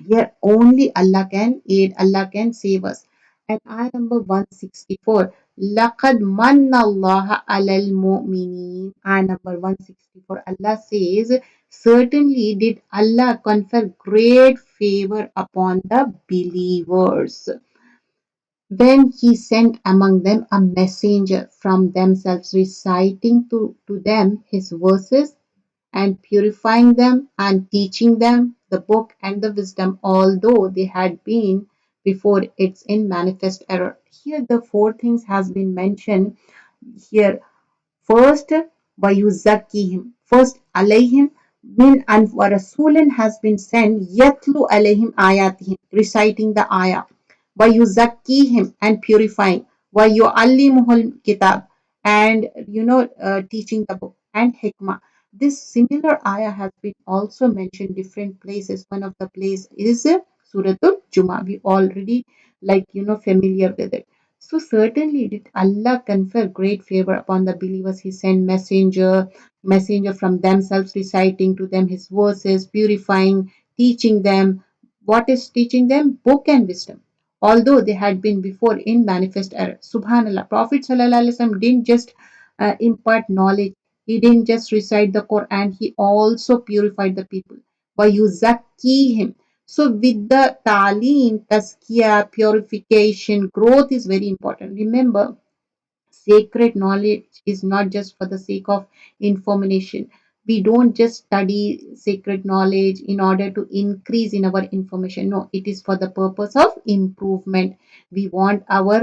here only Allah can aid, Allah can save us. And ayah number 164, لَقَدْ مَنَّ اللَّهَ عَلَى الْمُؤْمِنِينَ. Ayah number 164, Allah says, certainly did Allah confer great favor upon the believers when He sent among them a messenger from themselves, reciting to them His verses and purifying them and teaching them the book and the wisdom, although they had been before it's in manifest error. Here the four things has been mentioned here. First, وَيُزَكِّيهِمْ. First, alayhim min and Rasulun has been sent, yatlu alayhim ayatihim, reciting the ayah. وَيُزَكِّيهِمْ and purifying. وَيُعَلِّمُهُ kitab and teaching the book and hikmah. This similar ayah has been also mentioned different places. One of the place is Suratul Juma. We already familiar with it. So certainly did Allah confer great favor upon the believers. He sent messenger from themselves, reciting to them His verses, purifying, teaching them. What is teaching them? Book and wisdom. Although they had been before in manifest error. Subhanallah. Prophet ﷺ didn't just impart knowledge. He didn't just recite the Quran. He also purified the people. وَيُزَكِّيهِمْ. So with the talim, tazkiyah, purification, growth is very important. Remember, sacred knowledge is not just for the sake of information. We don't just study sacred knowledge in order to increase in our information. No, it is for the purpose of improvement. We want our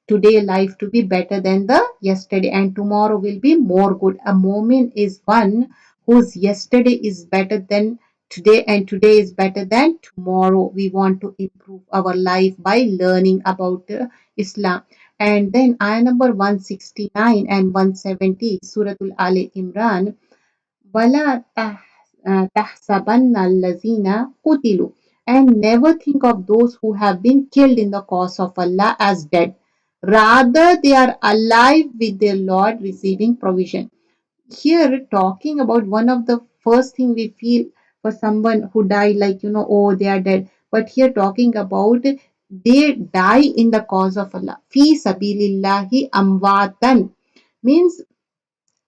today life to be better than the yesterday, and tomorrow will be more good. A moment is one whose yesterday is better than today, and today is better than tomorrow. We want to improve our life by learning about Islam. And then ayah number 169 and 170, Suratul Ali Imran, وَلَا تَحْسَبَنَّ الَّذِينَ قُتِلُوا. And never think of those who have been killed in the cause of Allah as dead. Rather, they are alive with their Lord, receiving provision. Here talking about one of the first thing we feel for someone who died, like oh, they are dead. But here talking about they die in the cause of Allah. Fi sabilillahi amwatan means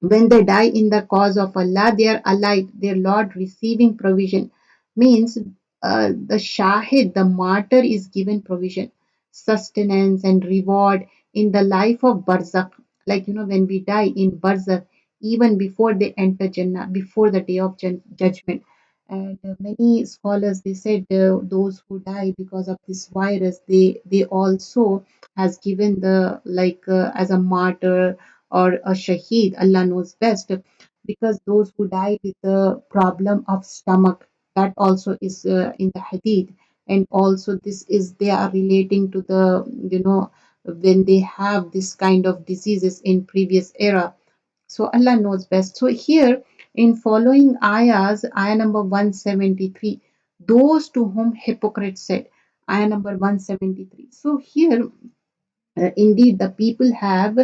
when they die in the cause of Allah, they are alive, their Lord receiving provision. Means the Shahid, the martyr, is given provision, sustenance, and reward in the life of Barzakh. Like, when we die in Barzakh, even before they enter Jannah, before the day of judgment. And many scholars they said those who die because of this virus, they also has given the like as a martyr or a shaheed, Allah knows best, because those who die with the problem of stomach, that also is in the hadith. And also this is they are relating to the, you know, when they have this kind of diseases in previous era. So Allah knows best. So here in following ayahs, ayah number 173, those to whom hypocrites said, ayah number 173. So here indeed, the people have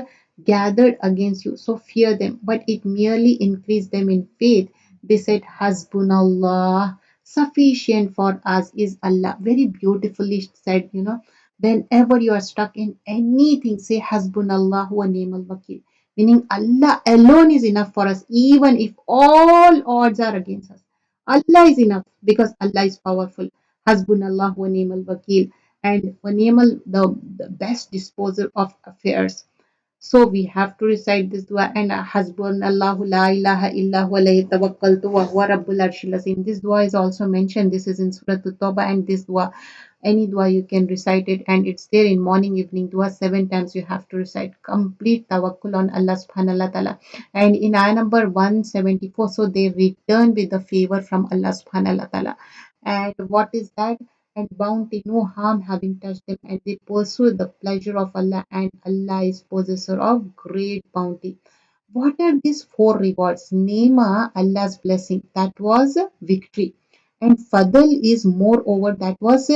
gathered against you, so fear them, but it merely increased them in faith. They said, Hasbunallah, sufficient for us is Allah. Very beautifully said, you know. Whenever you are stuck in anything, say Hasbunallah wa ni'mal wakil. Meaning Allah alone is enough for us, even if all odds are against us. Allah is enough because Allah is powerful. Hasbunallah wa ni'mal wakil, and Wanimal, the best disposer of affairs. So we have to recite this dua, and Hasbun Allahu la ilaha illa huwa alayhi tawakkaltu wa huwa rabbul arshil azim. This dua is also mentioned. This is in Surah At-Tawbah, and this dua, any dua you can recite it, and it's there in morning, evening dua 7 times. You have to recite complete tawakkul on Allah subhanahu wa ta'ala. And in ayah number 174, so they return with the favor from Allah subhanahu wa ta'ala. And what is that? And bounty, no harm having touched them, and they pursue the pleasure of Allah, and Allah is possessor of great bounty. What are these four rewards? Nema, Allah's blessing, that was victory. And Fadl is moreover, that was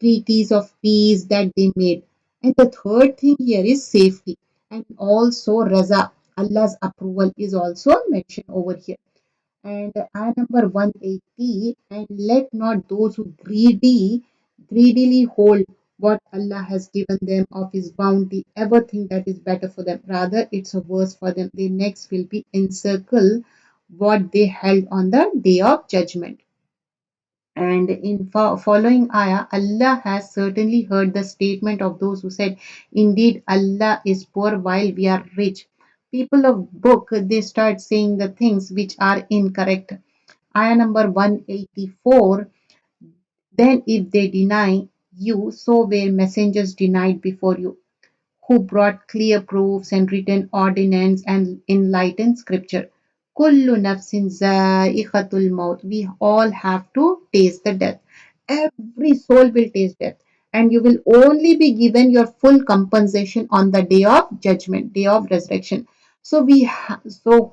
treaties of peace that they made. And the third thing here is safety. And also Raza, Allah's approval is also mentioned over here. And ayah number 180, and let not those who greedily hold what Allah has given them of his bounty ever think that is better for them. Rather, it's a worse for them. They next will be encircle what they held on the day of judgment. And in following ayah, Allah has certainly heard the statement of those who said, Indeed, Allah is poor while we are rich. People of book, they start saying the things which are incorrect. Ayah number 184, then if they deny you, so were messengers denied before you, who brought clear proofs and written ordinance and enlightened scripture. Kullu nafsin za'iqatul maut. We all have to taste the death. Every soul will taste death. And you will only be given your full compensation on the day of judgment, day of resurrection. So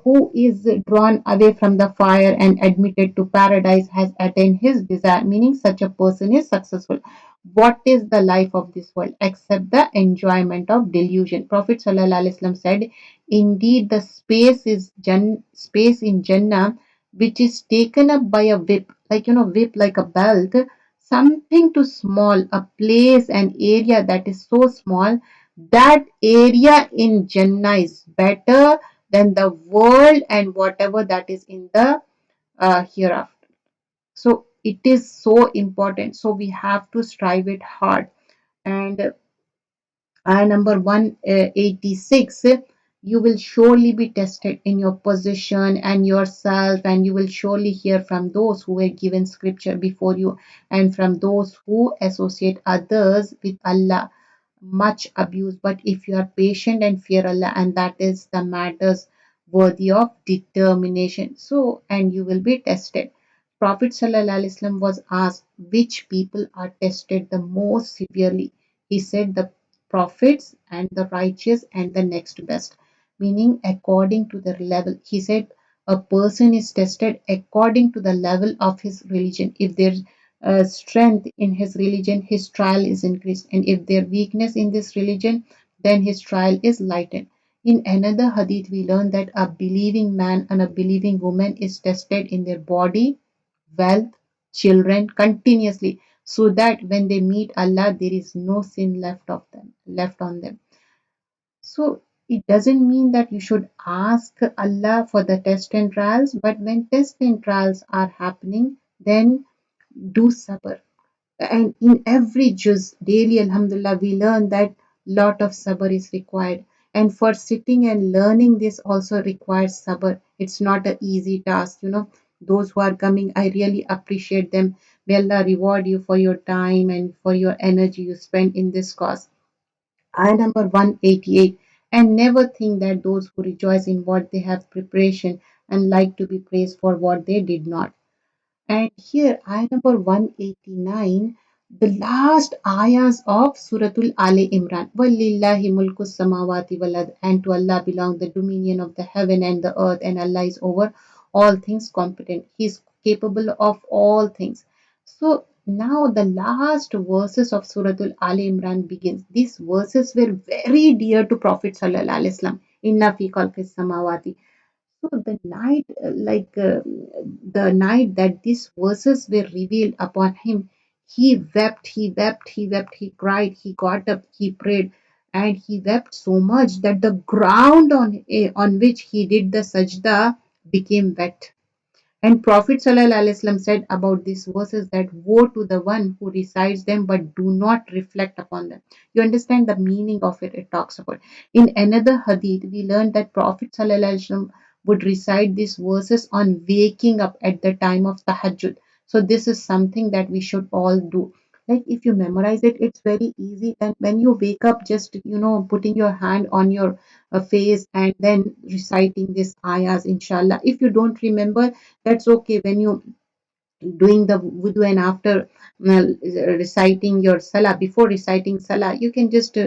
who is drawn away from the fire and admitted to paradise has attained his desire, meaning such a person is successful. What is the life of this world except the enjoyment of delusion? Prophet ﷺ said, Indeed, the space in Jannah which is taken up by a whip, like whip like a belt, something too small, a place, an area that is so small, that area in Jannah is better than the world and whatever that is in the hereafter. So it is so important. So we have to strive it hard. And number 186, you will surely be tested in your position and yourself, and you will surely hear from those who were given scripture before you and from those who associate others with Allah. Much abuse, but if you are patient and fear Allah, and that is the matters worthy of determination. So, and you will be tested. Prophet ﷺ was asked which people are tested the most severely. He said the prophets and the righteous and the next best, meaning according to their level. He said a person is tested according to the level of his religion. If there's strength in his religion, his trial is increased, and if there weakness in this religion, then his trial is lightened. In another hadith, we learn that a believing man and a believing woman is tested in their body, wealth, children continuously, so that when they meet Allah, there is no sin left on them. So it doesn't mean that you should ask Allah for the test and trials, but when tests and trials are happening, then do sabr. And in every juz daily, alhamdulillah, we learn that lot of sabr is required. And for sitting and learning this also requires sabr. It's not an easy task. Those who are coming, I really appreciate them. May Allah reward you for your time and for your energy you spend in this cause. I number 188. And never think that those who rejoice in what they have preparation and like to be praised for what they did not. And here, ayah number 189, the last ayahs of Suratul Ali Imran. وَلِلَّهِ مُلْكُ السَّمَاوَاتِ وَالْأَرْضِ. And to Allah belong the dominion of the heaven and the earth, and Allah is over all things competent. He is capable of all things. So now the last verses of Suratul Ali Imran begins. These verses were very dear to Prophet Sallallahu Alaihi Wasallam. Inna fi khalqis samawati. So the night that these verses were revealed upon him, he wept, he wept, he wept, he cried, he got up, he prayed, and he wept so much that the ground on which he did the sajda became wet. And Prophet ﷺ said about these verses that woe to the one who recites them but do not reflect upon them. You understand the meaning of it, it talks about. In another hadith, we learned that Prophet ﷺ would recite these verses on waking up at the time of tahajjud. So this is something that we should all do. Like if you memorize it, it's very easy. And when you wake up, just putting your hand on your face and then reciting this ayahs, inshallah. If you don't remember, that's okay. When you doing the wudu and after reciting your salah, before reciting salah, you can just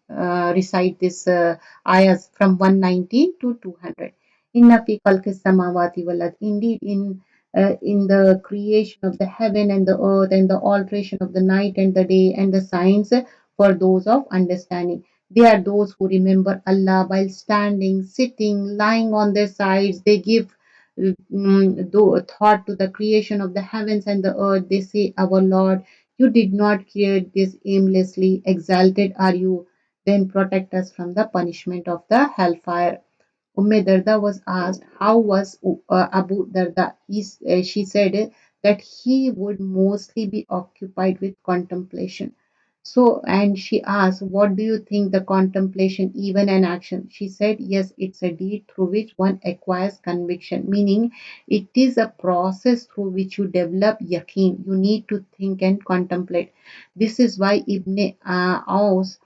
recite this ayahs from 119 to 200. Inna fi khalqis samawati wal ard. Indeed, in the creation of the heaven and the earth and the alteration of the night and the day and the signs for those of understanding. They are those who remember Allah while standing, sitting, lying on their sides. They give though thought to the creation of the heavens and the earth. They say, our Lord, you did not create this aimlessly. Exalted are you. Then protect us from the punishment of the hellfire. Darda was asked, how was Abu Darda? She said that he would mostly be occupied with contemplation. So, and she asked, what do you think the contemplation, even an action? She said, yes, it's a deed through which one acquires conviction, meaning it is a process through which you develop yaqeen. You need to think and contemplate. This is why Ibn Aus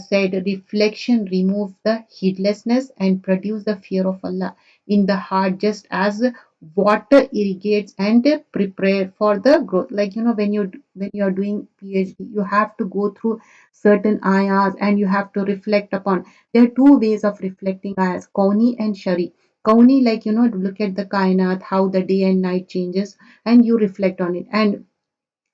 said, reflection removes the heedlessness and produce the fear of Allah in the heart, just as water irrigates and prepare for the growth. Like when you are doing PhD, you have to go through certain ayahs and you have to reflect upon. There are two ways of reflecting ayahs, kauni and shari. Kauni, like look at the kainat, how the day and night changes, and you reflect on it. And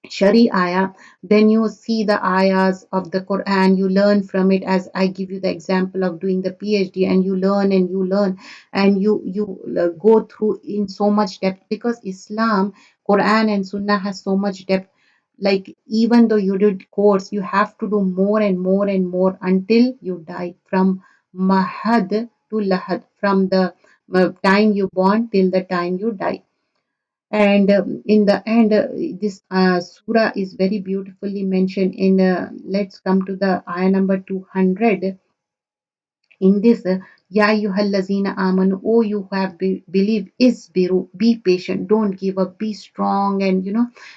Shari ayah, then you see the ayahs of the Quran, you learn from it. As I give you the example of doing the PhD, and you learn and you go through in so much depth, because Islam, Quran and Sunnah has so much depth. Like even though you did course, you have to do more and more and more until you die, from Mahad to Lahad, from the time you born till the time you die. And in the end, this surah is very beautifully mentioned in, let's come to the ayah number 200. In this, Ya ayyuhallazina amanu, oh you who have believed, isbiru, be patient, don't give up, be strong. And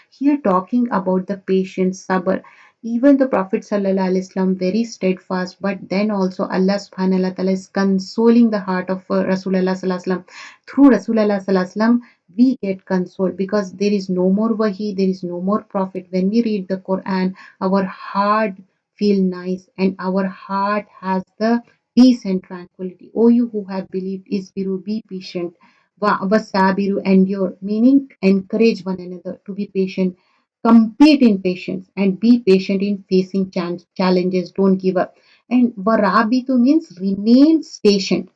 here talking about the patience, sabr. Even the Prophet Sallallahu Alaihi Wasallam very steadfast, but then also Allah Subhanahu wa Taala is consoling the heart of Rasulullah Sallallahu Alaihi Wasallam. Through Rasulullah Sallallahu Alaihi Wasallam, we get consoled, because there is no more wahi, there is no more prophet. When we read the Quran, our heart feel nice and our heart has the peace and tranquility. O you who have believed, Isbiru, be patient. Wasabiru, endure, meaning encourage one another to be patient. Compete in patience and be patient in facing challenges. Don't give up. And Varabitu means remain patient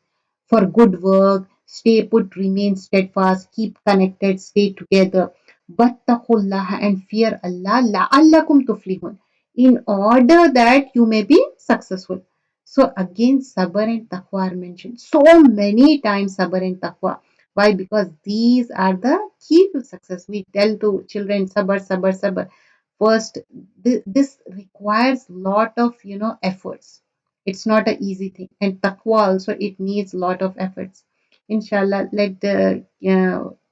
for good work. Stay put, remain steadfast, keep connected, stay together. Wattaqullaha, and fear Allah, la'allakum tuflihun, in order that you may be successful. So again, sabr and taqwa are mentioned so many times. Sabr and taqwa. Why? Because these are the key to success. We tell to children, sabr, sabr, sabr. First, this requires lot of efforts. It's not an easy thing, and taqwa also, it needs lot of efforts. Inshallah, let the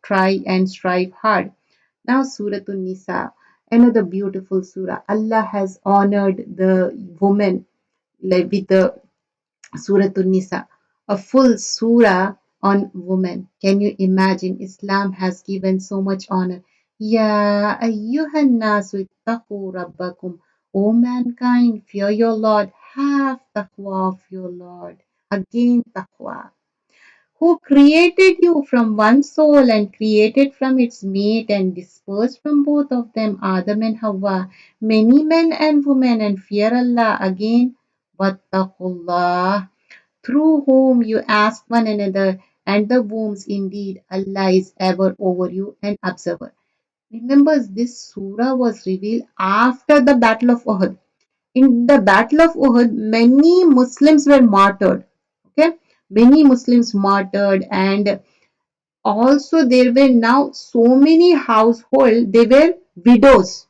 try and strive hard. Now, Surah An-Nisa, another beautiful surah. Allah has honored the woman like with the Surah An-Nisa, a full surah on women. Can you imagine? Islam has given so much honor. Ya ayyuhan nasu ittaqu rabbakum. O mankind, fear your Lord. Have taqwa of your Lord. Again, taqwa, who created you from one soul and created from its mate and dispersed from both of them Adam and Hawa, many men and women, and fear Allah again. Wattaqullah, through whom you ask one another, and the wombs indeed Allah is ever over you and observer. Remember, this surah was revealed after the Battle of Uhud. In the Battle of Uhud, many Muslims were martyred. Okay, many Muslims martyred, and also there were now so many households, they were widows,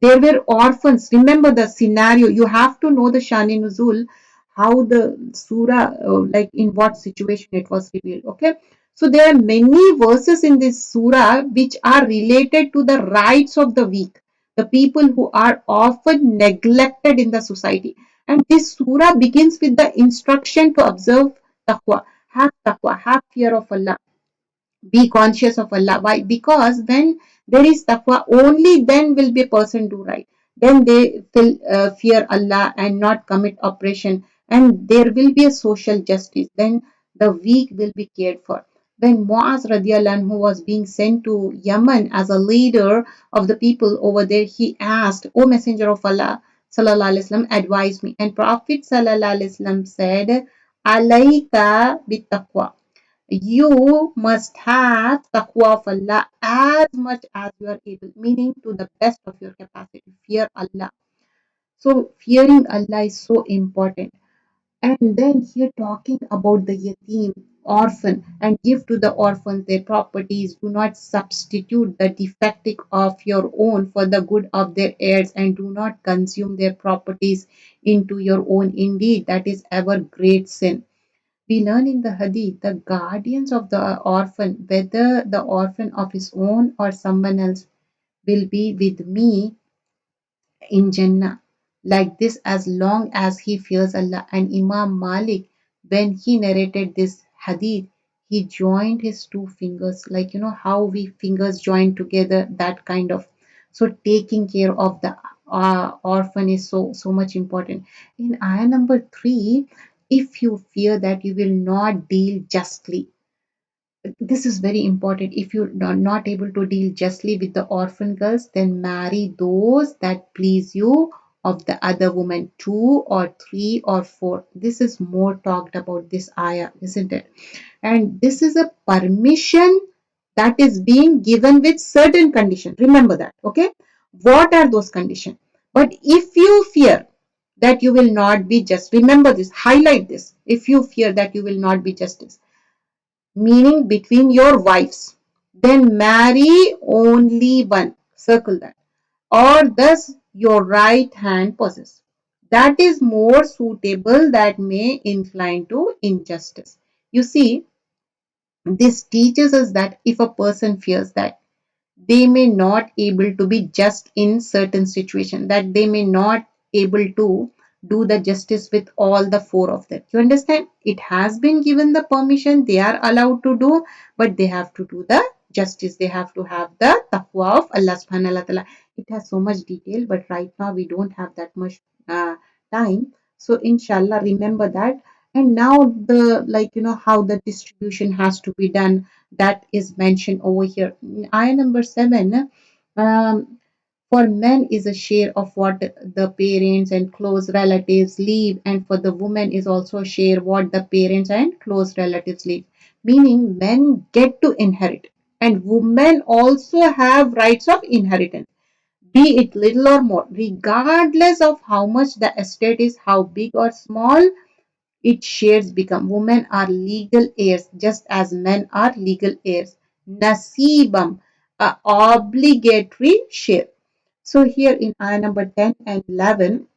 there were orphans. Remember the scenario, you have to know the Shani Nuzul, how the surah, like in what situation it was revealed. Okay, so there are many verses in this surah which are related to the rights of the weak, the people who are often neglected in the society. And this surah begins with the instruction to observe taqwa, have fear of Allah, be conscious of Allah. Why? Because when there is taqwa, only then will be a person do right. Then they will fear Allah and not commit oppression, and there will be a social justice. Then the weak will be cared for. When Muaz radiallahu anhu was being sent to Yemen as a leader of the people over there, he asked, "O Messenger of Allah, sallallahu alaihi wasallam, advise me." And Prophet sallallahu alaihi wasallam said, "Alayka bitaqwa." You must have taqwa of Allah as much as you are able, meaning to the best of your capacity. Fear Allah. So, fearing Allah is so important. And then here talking about the yatim, orphan, and give to the orphans their properties. Do not substitute the defective of your own for the good of their heirs, and do not consume their properties into your own. Indeed, that is ever great sin. We learn in the Hadith, the guardians of the orphan, whether the orphan of his own or someone else, will be with me in Jannah, like this, as long as he fears Allah. And Imam Malik, when he narrated this hadith, he joined his two fingers, like how we fingers join together, that kind of. So taking care of the orphan is so much important. In ayah number 3, if you fear that you will not deal justly, this is very important. If you're not able to deal justly with the orphan girls, then marry those that please you of the other women, two or three or four. This is more talked about this ayah, isn't it? And this is a permission that is being given with certain conditions. Remember that, okay? What are those conditions? But if you fear that you will not be just, remember this, highlight this. If you fear that you will not be justice, meaning between your wives, then marry only one. Circle that. Or thus your right hand possess. That is more suitable, that may incline to injustice. You see, this teaches us that if a person fears that they may not able to be just in certain situation, that they may not able to do the justice with all the four of them. You understand, it has been given the permission, they are allowed to do, but they have to do the justice, they have to have the taqwa of Allah subhanahu wa ta'ala. It has so much detail, but right now we don't have that much time. So inshallah, remember that. And now the, like how the distribution has to be done, that is mentioned over here. Ayah number 7, um, for men is a share of what the parents and close relatives leave, and for the woman is also a share what the parents and close relatives leave. Meaning men get to inherit, and women also have rights of inheritance, be it little or more, regardless of how much the estate is, how big or small its shares become. Women are legal heirs just as men are legal heirs. Nasibam, a obligatory share. So here in ayah number 10 and 11,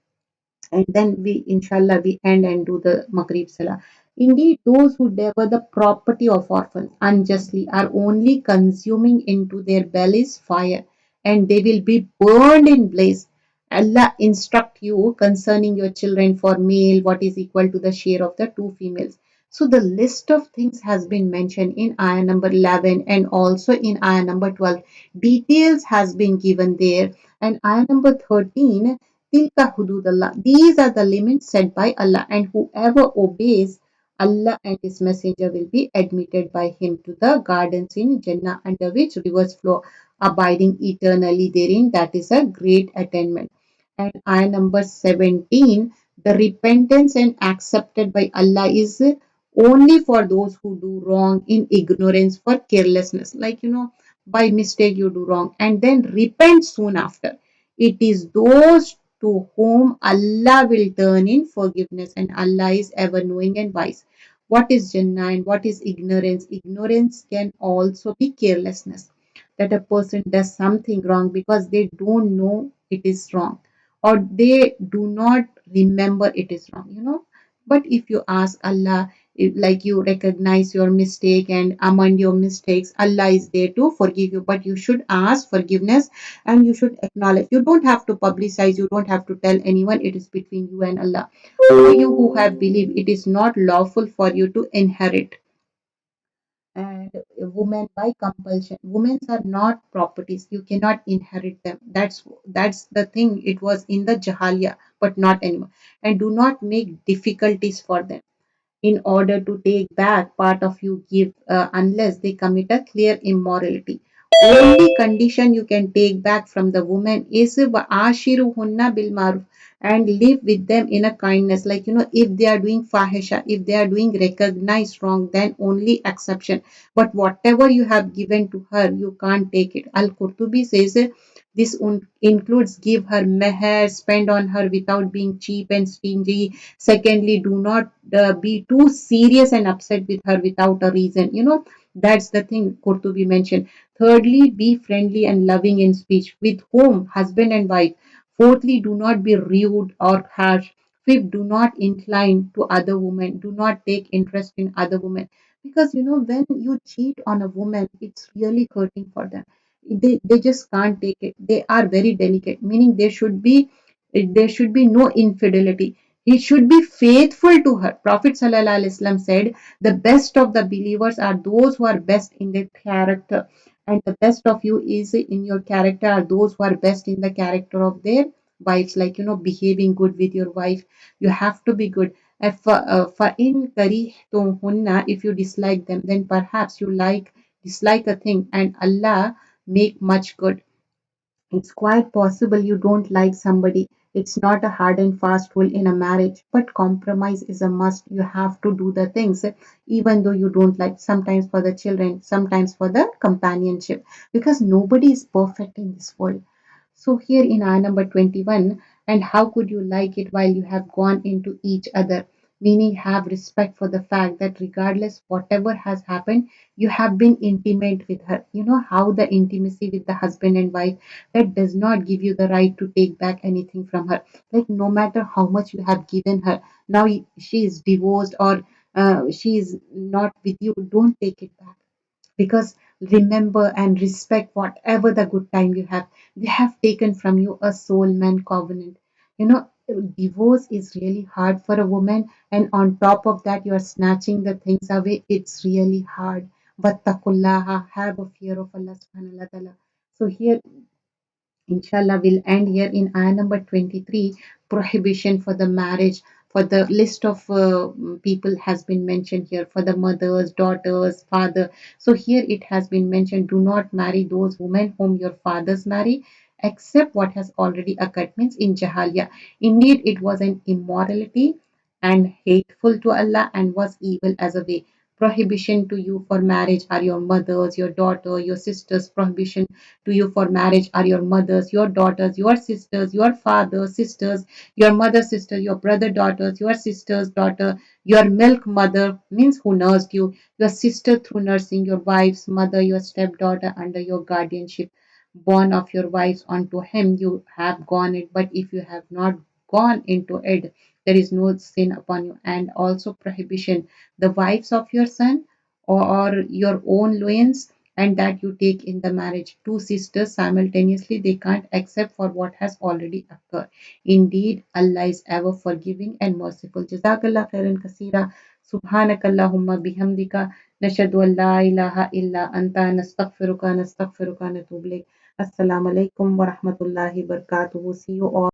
and then we inshallah we end and do the Maghrib Salah. Indeed, those who devour the property of orphans unjustly are only consuming into their bellies fire, and they will be burned in blaze. Allah instruct you concerning your children for male what is equal to the share of the two females. So the list of things has been mentioned in ayah number 11 and also in ayah number 12. Details has been given there. And ayah number 13, Tilka hududullah. These are the limits set by Allah, and whoever obeys Allah and His Messenger will be admitted by Him to the gardens in Jannah, under which rivers flow, abiding eternally therein. That is a great attainment. And ayah number 17, the repentance and accepted by Allah is only for those who do wrong in ignorance for carelessness. Like, by mistake you do wrong and then repent soon after. It is those to whom Allah will turn in forgiveness, and Allah is ever knowing and wise. What is Jannah and what is ignorance? Ignorance can also be carelessness, that a person does something wrong because they don't know it is wrong or they do not remember it is wrong. But if you ask Allah, like you recognize your mistake and amend your mistakes, Allah is there to forgive you. But you should ask forgiveness and you should acknowledge. You don't have to publicize, you don't have to tell anyone, it is between you and Allah. For you who have believed, it is not lawful for you to inherit and women by compulsion. Women are not properties, you cannot inherit them. That's the thing, it was in the jahaliya but not anymore. And do not make difficulties for them in order to take back part of you give, unless they commit a clear immorality. Only condition you can take back from the woman is hunna bil maruf, and live with them in a kindness. Like, if they are doing fahisha, if they are doing recognized wrong, then only exception. But whatever you have given to her, you can't take it. Al Qurtubi says this includes give her meher, spend on her without being cheap and stingy. Secondly, do not be too serious and upset with her without a reason. That's the thing Qurtubi mentioned. Thirdly, be friendly and loving in speech. With whom? Husband and wife. Fourthly, do not be rude or harsh. Fifth, do not incline to other women. Do not take interest in other women. Because when you cheat on a woman, it's really hurting for them. They just can't take it. They are very delicate, meaning there should be no infidelity. He should be faithful to her. Prophet ﷺ said, the best of the believers are those who are best in their character. And the best of you is in your character are those who are best in the character of their wives. Like, behaving good with your wife. You have to be good. فَإِن كَرِهْتُمْهُنَّ, if you dislike them, then perhaps you dislike a thing, and Allah make much good. It's quite possible you don't like somebody. It's not a hard and fast rule in a marriage, but compromise is a must. You have to do the things, even though you don't like, sometimes for the children, sometimes for the companionship, because nobody is perfect in this world. So here in ayah number 21, and how could you like it while you have gone into each other? Meaning have respect for the fact that regardless whatever has happened, you have been intimate with her. You know how the intimacy with the husband and wife, that does not give you the right to take back anything from her. Like, no matter how much you have given her, now she is divorced or she is not with you, don't take it back, because remember and respect whatever the good time you have. They have taken from you a soul man covenant. You know, divorce is really hard for a woman, and on top of that, you are snatching the things away. It's really hard. But taqullaha, have a fear of Allah subhanahu wa ta'ala. So here Inshallah, we'll end here in ayah number 23, prohibition for the marriage. For the list of people has been mentioned here for the mothers, daughters, father. So here it has been mentioned, do not marry those women whom your fathers marry, except what has already occurred, means in Jahaliya. Indeed, it was an immorality and hateful to Allah and was evil as a way. Prohibition to you for marriage are your mothers, your daughter, your sisters. Prohibition to you for marriage are your mothers, your daughters, your sisters, your fathers, sisters, your mother, sister, your brother, daughters, your sister's daughter, your milk mother, means who nursed you, your sister through nursing, your wife's mother, your stepdaughter under your guardianship, born of your wives unto him, you have gone it. But if you have not gone into it, there is no sin upon you. And also prohibition, the wives of your son or your own loins, and that you take in the marriage. Two sisters simultaneously, they can't accept for what has already occurred. Indeed, Allah is ever forgiving and merciful. Jazakallah khairan kaseera. Subhanakallahumma bihamdika nashhadu an la ilaha illa anta nastaghfiruka wa natubu ilayk. Assalamu alaikum wa rahmatullahi wa barakatuhu. See you all.